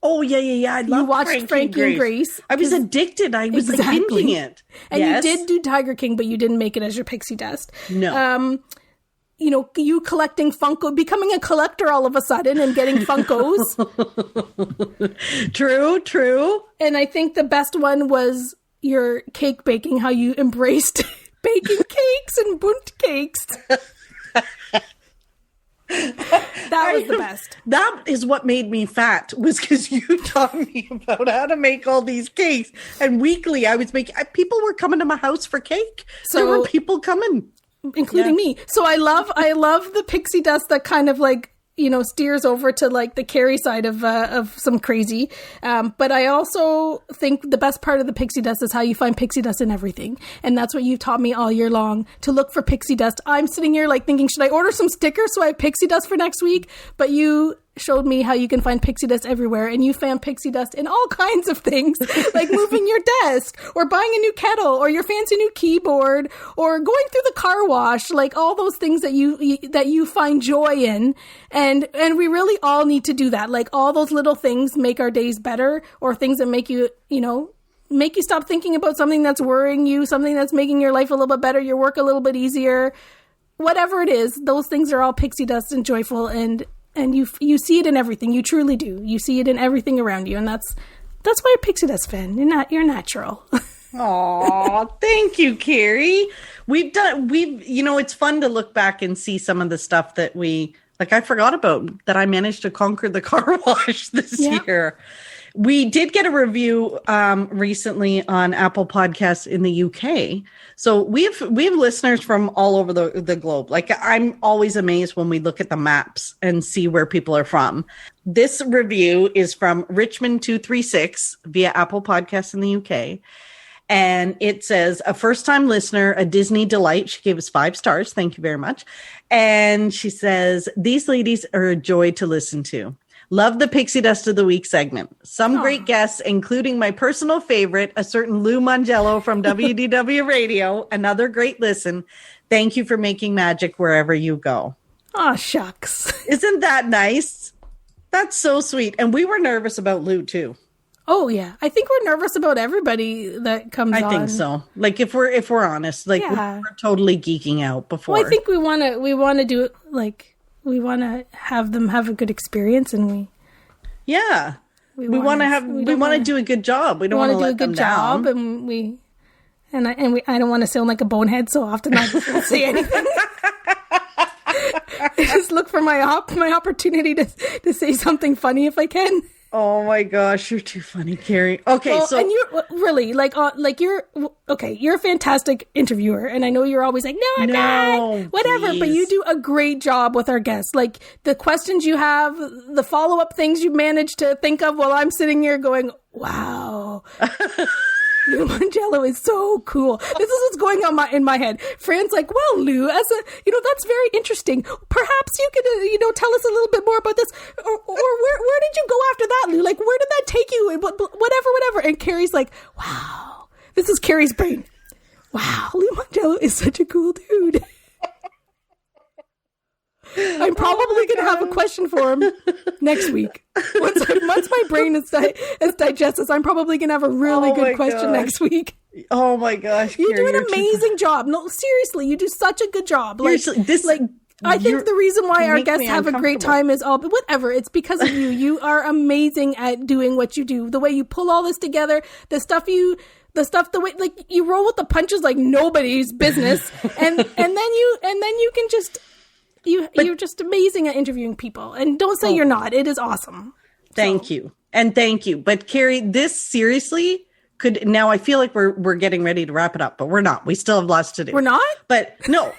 Oh, yeah. I love You watched Frankie and Grace. I was addicted. I was like binging it. And you did do Tiger King, but you didn't make it as your pixie dust. No. You collecting Funko, becoming a collector all of a sudden and getting Funkos. True. And I think the best one was your cake baking, how you embraced baking cakes and bunt cakes. That was the best. That is what made me fat, was because you taught me about how to make all these cakes. And weekly I was making, people were coming to my house for cake. So there were people coming. Including me. So I love the pixie dust that kind of like, steers over to like the Carrie side of some crazy. But I also think the best part of the pixie dust is how you find pixie dust in everything. And that's what you've taught me all year long, to look for pixie dust. I'm sitting here like thinking, should I order some stickers so I have pixie dust for next week? But you showed me how you can find pixie dust everywhere, and you found pixie dust in all kinds of things, like moving your desk or buying a new kettle or your fancy new keyboard or going through the car wash, like all those things that you find joy in. And we really all need to do that. Like all those little things make our days better, or things that make you, make you stop thinking about something that's worrying you, something that's making your life a little bit better, your work a little bit easier, whatever it is. Those things are all pixie dust and joyful, and you see it in everything. You truly do. You see it in everything around you, and that's why you're a pixie dust fan. You're natural. Aw, thank you, Carrie. It's fun to look back and see some of the stuff that I forgot about, that I managed to conquer the car wash this year. We did get a review recently on Apple Podcasts in the UK. So we have listeners from all over the globe. Like, I'm always amazed when we look at the maps and see where people are from. This review is from Richmond236 via Apple Podcasts in the UK. And it says, a first-time listener, a Disney delight. She gave us 5 stars. Thank you very much. And she says, these ladies are a joy to listen to. Love the Pixie Dust of the Week segment. Some great guests, including my personal favorite, a certain Lou Mongello from WDW Radio. Another great listen. Thank you for making magic wherever you go. Oh, shucks. Isn't that nice? That's so sweet. And we were nervous about Lou, too. Oh, yeah. I think we're nervous about everybody that comes on. I think so. Like, if we're honest, like, we're totally geeking out before. Well, I think we want to do it, like, we want to have them have a good experience, and we want to do a good job. We don't want to let them down. And I don't want to sound like a bonehead, so often I don't say anything. I just look for my opportunity to say something funny if I can. Oh my gosh, you're too funny, Carrie. Okay, well, and you're really you're a fantastic interviewer, and I know you're always like, no, I'm not, whatever. Please. But you do a great job with our guests. Like the questions you have, the follow-up things you manage to think of while I'm sitting here going, wow. Lou Mongello is so cool. This is what's going on in my head. Fran's like, well, Lou, that's very interesting. Perhaps you could, tell us a little bit more about this. Or where did you go after that, Lou? Like, where did that take you? Whatever. And Carrie's like, wow. This is Carrie's brain. Wow, Lou Mongello is such a cool dude. I'm probably going to have a question for him next week. Once my brain is digested, I'm probably going to have a really good question next week. Oh my gosh. You do an amazing job. No, seriously, you do such a good job. I think the reason why our guests have a great time is but whatever. It's because of you. You are amazing at doing what you do. The way you pull all this together, the way like you roll with the punches like nobody's business, and then you can just you're just amazing at interviewing people. And don't say you're not. It is awesome. Thank you. But Carrie, this seriously now I feel like we're getting ready to wrap it up, but we're not. We still have lots to do. We're not? But no.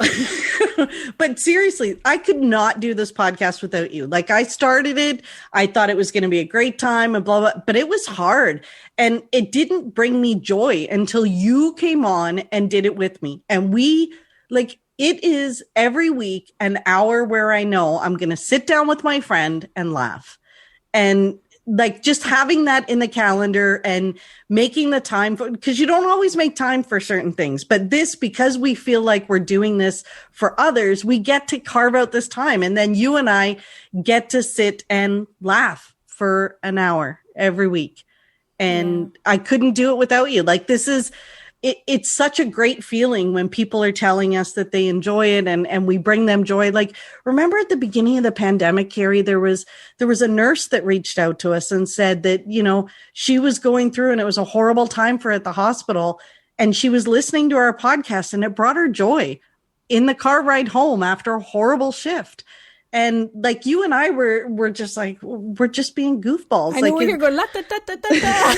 But seriously, I could not do this podcast without you. Like I started it, I thought it was going to be a great time and blah, blah, but it was hard and it didn't bring me joy until you came on and did it with me. And it is every week an hour where I know I'm going to sit down with my friend and laugh. And like just having that in the calendar and making the time for, because you don't always make time for certain things, but this, because we feel like we're doing this for others, we get to carve out this time. And then you and I get to sit and laugh for an hour every week. And I couldn't do it without you. Like it's such a great feeling when people are telling us that they enjoy it and we bring them joy. Like, remember at the beginning of the pandemic, Carrie, there was a nurse that reached out to us and said that, she was going through and it was a horrible time for her at the hospital. And she was listening to our podcast and it brought her joy in the car ride home after a horrible shift. And like you and I were just like, we're just being goofballs. I know we're going la da da da da da.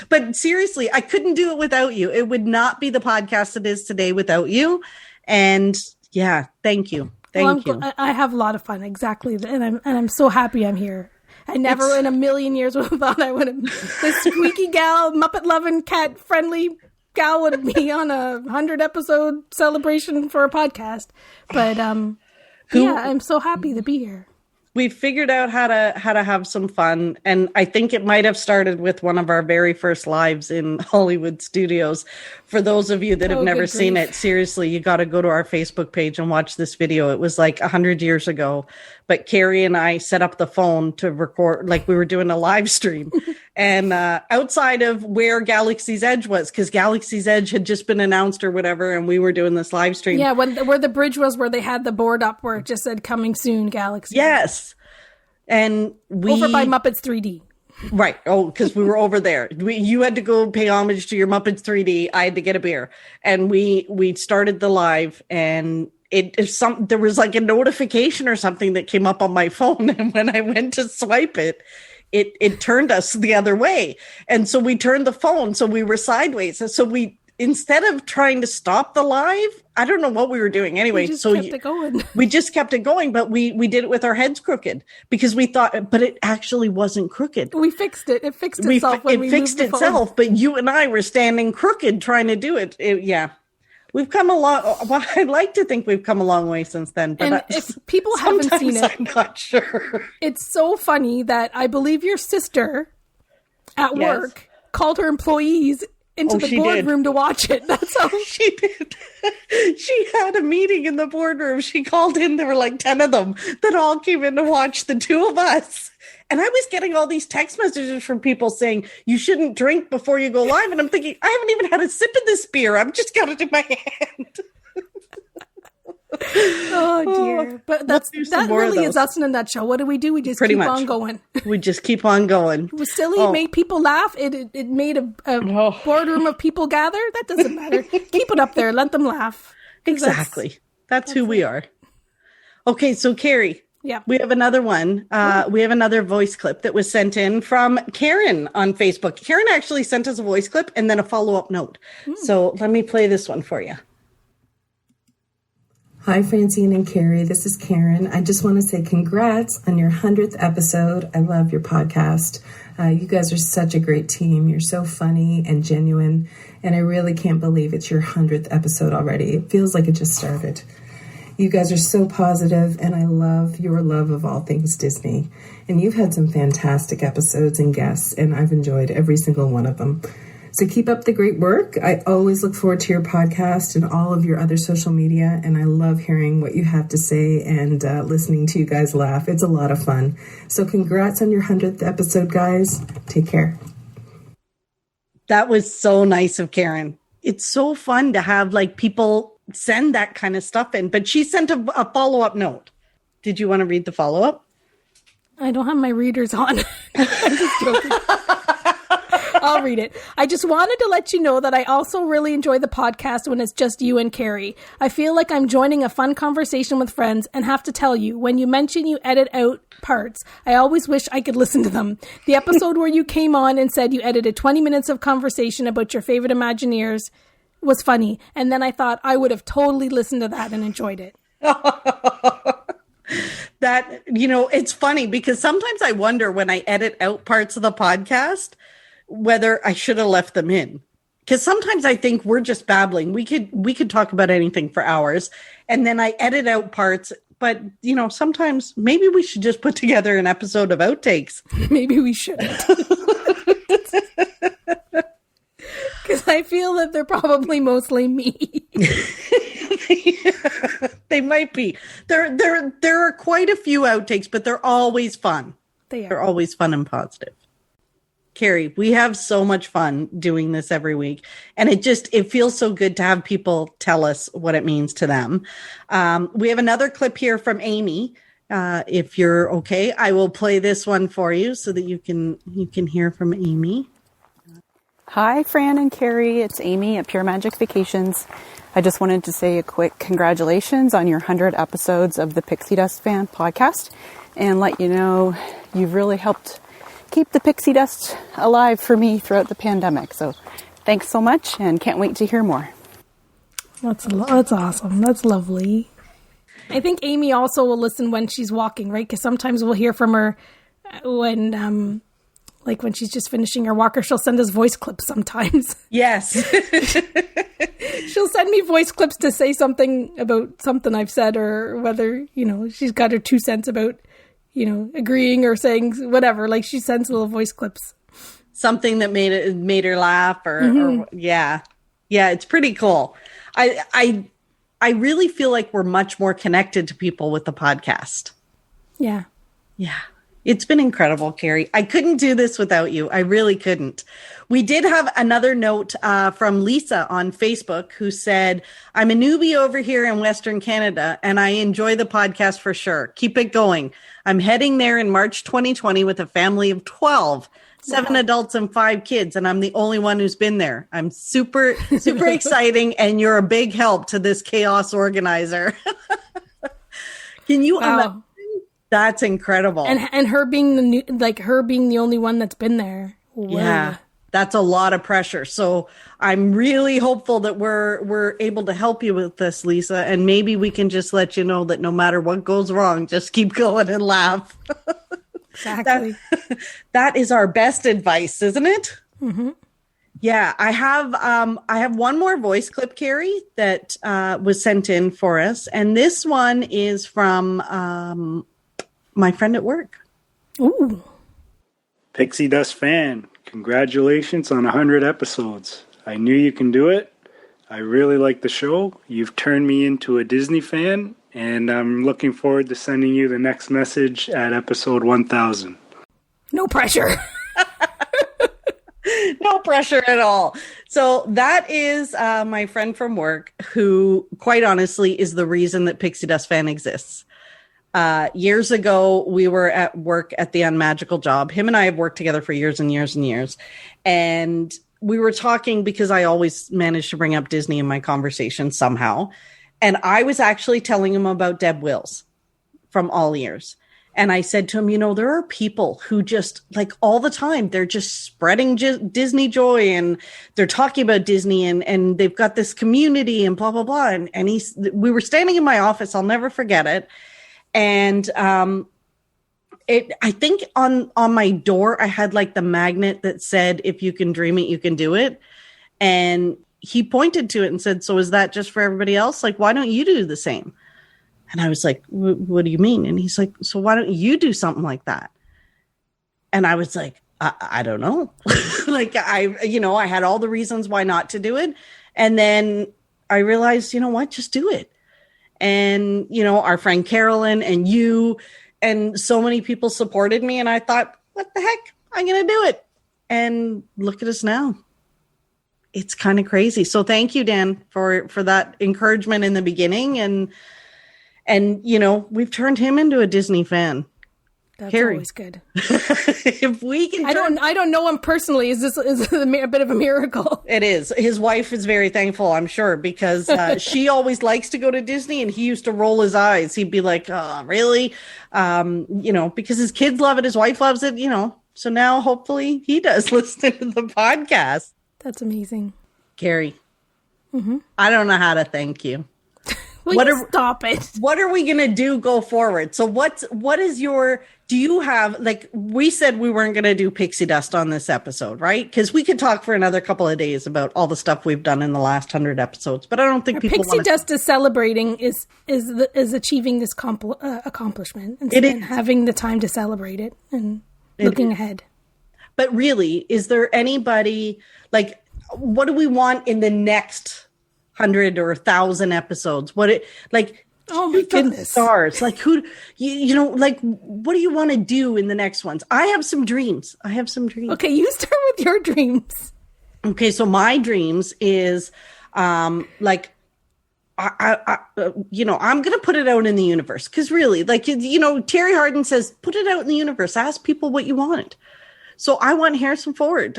But seriously, I couldn't do it without you. It would not be the podcast it is today without you. And yeah, thank you. Thank you. I have a lot of fun. Exactly. And I'm so happy I'm here. I never in a million years would have thought I would have, this squeaky gal, Muppet loving, cat friendly gal would be on a 100 episode celebration for a podcast. But I'm so happy to be here. We figured out how to have some fun. And I think it might have started with one of our very first lives in Hollywood studios. For those of you that have never seen it, seriously, you got to go to our Facebook page and watch this video. It was like 100 years ago. But Carrie and I set up the phone to record, like we were doing a live stream. And outside of where Galaxy's Edge was, because Galaxy's Edge had just been announced or whatever, and we were doing this live stream. Yeah, where the bridge was, where they had the board up where it just said coming soon, Galaxy. Yes. And over by Muppets 3D. Right. Oh, because we were over there. You had to go pay homage to your Muppets 3D. I had to get a beer. And we started the live, and there was like a notification or something that came up on my phone. And when I went to swipe it turned us the other way. And so we turned the phone. So we were sideways. So instead of trying to stop the live, I don't know what we were doing anyway. We just kept it going. We just kept it going, but we did it with our heads crooked because we thought, but it actually wasn't crooked. We fixed it. It fixed itself when we moved the phone. It fixed itself, but you and I were standing crooked trying to do it. Yeah. We've come a long. Well, I'd like to think we've come a long way since then. But and if people haven't seen it, I'm not sure. It's so funny that I believe your sister at work called her employees into the boardroom to watch it. That's how she did. She had a meeting in the boardroom. She called in. There were like 10 of them that all came in to watch the two of us. And I was getting all these text messages from people saying, you shouldn't drink before you go live. And I'm thinking, I haven't even had a sip of this beer. I've just got it in my hand. Oh, dear. But that really is us in a nutshell. What do? We just keep on going. We just keep on going. It was silly. It made people laugh. It made a boardroom of people gather. That doesn't matter. Keep it up there. Let them laugh. Exactly. That's who we are. Okay, so Carrie. Yeah. We have another one. We have another voice clip that was sent in from Karen on Facebook. Karen actually sent us a voice clip and then a follow-up note. So let me play this one for you. Hi, Francine and Carrie. This is Karen. I just want to say congrats on your 100th episode. I love your podcast. You guys are such a great team. You're so funny and genuine. And I really can't believe it's your 100th episode already. It feels like it just started. You guys are so positive, and I love your love of all things Disney. And you've had some fantastic episodes and guests, and I've enjoyed every single one of them. So keep up the great work. I always look forward to your podcast and all of your other social media, and I love hearing what you have to say and listening to you guys laugh. It's a lot of fun. So congrats on your 100th episode, guys. Take care. That was so nice of Karen. It's so fun to have like people send that kind of stuff in, but she sent a follow-up note. Did you want to read the follow-up? I don't have my readers on. I'm just joking. I'll read it. I just wanted to let you know that I also really enjoy the podcast when it's just you and Carrie. I feel like I'm joining a fun conversation with friends and have to tell you, when you mention you edit out parts, I always wish I could listen to them. The episode where you came on and said you edited 20 minutes of conversation about your favorite Imagineers was funny. And then I thought I would have totally listened to that and enjoyed it. That, it's funny because sometimes I wonder when I edit out parts of the podcast whether I should have left them in. Because sometimes I think we're just babbling. We could talk about anything for hours, and then I edit out parts. But, sometimes maybe we should just put together an episode of outtakes. Maybe we shouldn't. Because I feel that they're probably mostly me. They might be. There are quite a few outtakes, but they're always fun. They're always fun and positive. Carrie, we have so much fun doing this every week, and it feels so good to have people tell us what it means to them. We have another clip here from Amy. If you're okay, I will play this one for you so that you can hear from Amy. Hi, Fran and Carrie. It's Amy at Pure Magic Vacations. I just wanted to say a quick congratulations on your 100 episodes of the Pixie Dust Fan podcast and let you know you've really helped keep the pixie dust alive for me throughout the pandemic. So thanks so much and can't wait to hear more. That's awesome. That's lovely. I think Amy also will listen when she's walking, right? Because sometimes we'll hear from her when she's just finishing her walk, or she'll send us voice clips sometimes. Yes. She'll send me voice clips to say something about something I've said, or whether, she's got her 2 cents about, agreeing or saying whatever. Like, she sends little voice clips. Something that made her laugh or yeah. Yeah, it's pretty cool. I really feel like we're much more connected to people with the podcast. Yeah. Yeah. It's been incredible, Carrie. I couldn't do this without you. I really couldn't. We did have another note from Lisa on Facebook who said, I'm a newbie over here in Western Canada, and I enjoy the podcast for sure. Keep it going. I'm heading there in March 2020 with a family of 12, 7 adults and 5 kids, and I'm the only one who's been there. I'm super, super exciting, and you're a big help to this chaos organizer. Can you imagine? That's incredible. And her being the only one that's been there. Whoa. Yeah. That's a lot of pressure. So I'm really hopeful that we're able to help you with this, Lisa. And maybe we can just let you know that no matter what goes wrong, just keep going and laugh. Exactly. That is our best advice, isn't it? Mm-hmm. Yeah. I have one more voice clip, Carrie, that was sent in for us. And this one is from my friend at work. Ooh. Pixie Dust Fan, congratulations on 100 episodes. I knew you can do it. I really like the show. You've turned me into a Disney fan, and I'm looking forward to sending you the next message at episode 1000. No pressure. No pressure at all. So that is my friend from work who, quite honestly, is the reason that Pixie Dust Fan exists. Years ago, we were at work at the Unmagical Job. Him and I have worked together for years and years and years. And we were talking because I always managed to bring up Disney in my conversation somehow. And I was actually telling him about Deb Wills from All Ears. And I said to him, there are people who just like all the time, they're just spreading Disney joy and they're talking about Disney and they've got this community and blah, blah, blah. And we were standing in my office. I'll never forget it. And I think on my door, I had like the magnet that said, if you can dream it, you can do it. And he pointed to it and said, so is that just for everybody else? Like, why don't you do the same? And I was like, what do you mean? And he's like, so why don't you do something like that? And I was like, I don't know. Like I had all the reasons why not to do it. And then I realized, you know what, just do it. And, our friend Carolyn and you and so many people supported me. And I thought, what the heck? I'm going to do it. And look at us now. It's kind of crazy. So thank you, Dan, for that encouragement in the beginning. And we've turned him into a Disney fan. That's Carrie. Always good. If we can, I don't know him personally. Is a bit of a miracle? It is. His wife is very thankful, I'm sure, because she always likes to go to Disney, and he used to roll his eyes. He'd be like, "Oh, really?" Because his kids love it, his wife loves it. So now hopefully he does listen to the podcast. That's amazing, Carrie. Mm-hmm. I don't know how to thank you. Stop it. What are we going to do go forward? So what is do you have, like we said we weren't going to do pixie dust on this episode, right? Because we could talk for another couple of days about all the stuff we've done in the last 100 episodes, but I don't think people pixie dust is celebrating is achieving this accomplishment and having the time to celebrate it and looking ahead. But really, is there anybody, like, what do we want in the next 100 or 1,000 episodes? Oh my goodness, stars, like who, like what do you want to do in the next ones? I have some dreams. Okay, you start with your dreams. Okay, so my dreams is I'm gonna put it out in the universe, because really, like, Terry Harden says, put it out in the universe, ask people what you want. So I want Harrison Ford.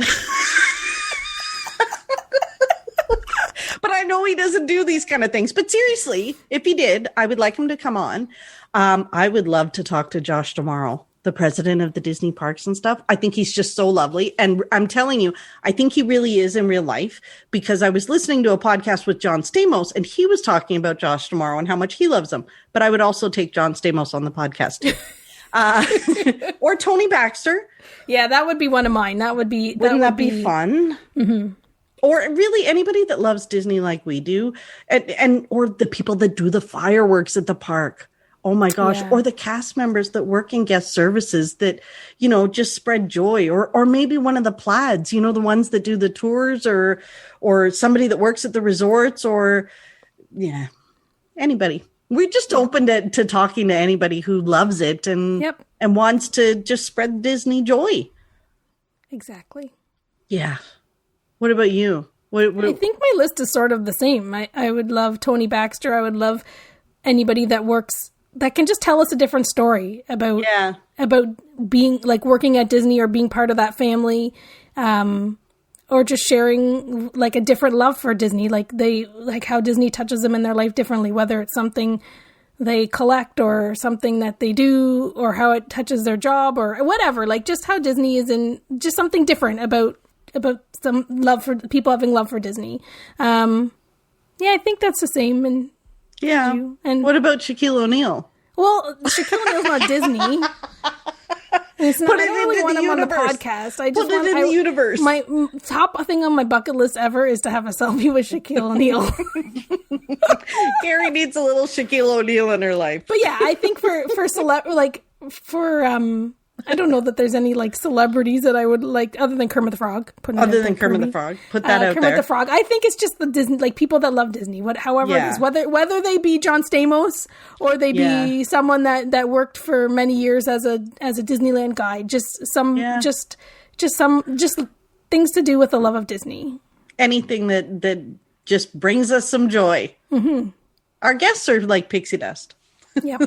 But I know he doesn't do these kind of things. But seriously, if he did, I would like him to come on. I would love to talk to Josh tomorrow, the president of the Disney parks and stuff. I think he's just so lovely. And I'm telling you, I think he really is in real life, because I was listening to a podcast with John Stamos, and he was talking about Josh tomorrow and how much he loves him. But I would also take John Stamos on the podcast too. Or Tony Baxter. Yeah, that would be one of mine. Wouldn't that be fun? Mm-hmm. Or really anybody that loves Disney like we do, and or the people that do the fireworks at the park. Oh my gosh. Yeah. Or the cast members that work in guest services that, just spread joy, or maybe one of the plaids, the ones that do the tours, or somebody that works at the resorts, or anybody. We're just open to talking to anybody who loves it and wants to just spread Disney joy. Exactly. Yeah. What about you? I think my list is sort of the same. I would love Tony Baxter. I would love anybody that can just tell us a different story about being, like, working at Disney or being part of that family, or just sharing, like, a different love for Disney, like how Disney touches them in their life differently, whether it's something they collect or something that they do, or how it touches their job or whatever, like just how Disney is just something different about some love for people having love for Disney. I think that's the same. And and what about Shaquille O'Neal? Well, Shaquille O'Neal's not Disney. It's not, I don't really want him on the podcast. I just want it in the universe. My top thing on my bucket list ever is to have a selfie with Shaquille O'Neal. Carrie needs a little Shaquille O'Neal in her life. But yeah, I think I don't know that there's any, like, celebrities that I would like other than Kermit the Frog. Other than Kermit the Frog, put that out Kermit there. Kermit the Frog. I think it's just the Disney, like, people that love Disney. However it is, whether they be John Stamos or they be someone that worked for many years as a Disneyland guide. Just things to do with the love of Disney. Anything that just brings us some joy. Mm-hmm. Our guests are like pixie dust. Yep.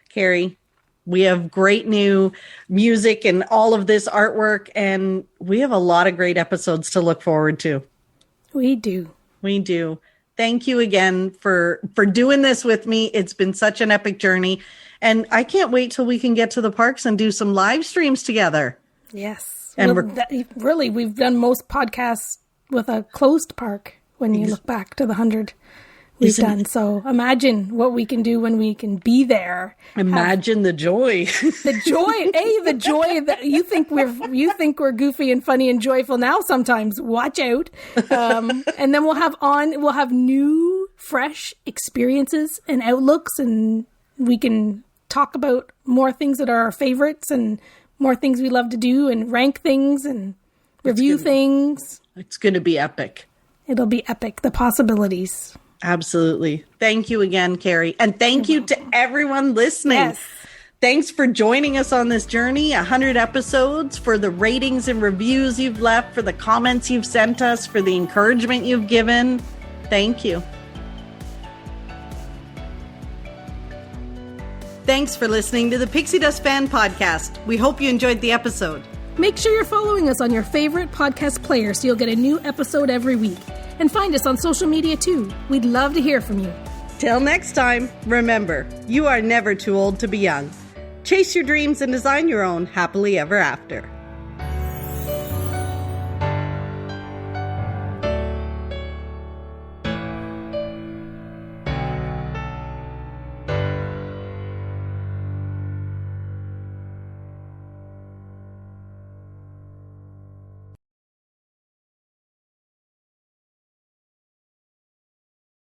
Carrie, we have great new music and all of this artwork, and we have a lot of great episodes to look forward to. We do. Thank you again for doing this with me. It's been such an epic journey, and I can't wait till we can get to the parks and do some live streams together. Yes. And we've done most podcasts with a closed park when you look back to the 100 we've done. So imagine what we can do when we can be there. Imagine the joy. The joy that you think we're goofy and funny and joyful now sometimes. Watch out. And then we'll have new, fresh experiences and outlooks, and we can talk about more things that are our favorites and more things we love to do and rank things and review things. It's going to be epic. It'll be epic. The possibilities. Absolutely. Thank you again, Carrie. And thank you to everyone listening. Yes. Thanks for joining us on this journey, 100 episodes, for the ratings and reviews you've left, for the comments you've sent us, for the encouragement you've given. Thank you. Thanks for listening to the Pixie Dust Fan Podcast. We hope you enjoyed the episode. Make sure you're following us on your favorite podcast player so you'll get a new episode every week. And find us on social media too. We'd love to hear from you. Till next time, remember, you are never too old to be young. Chase your dreams and design your own happily ever after.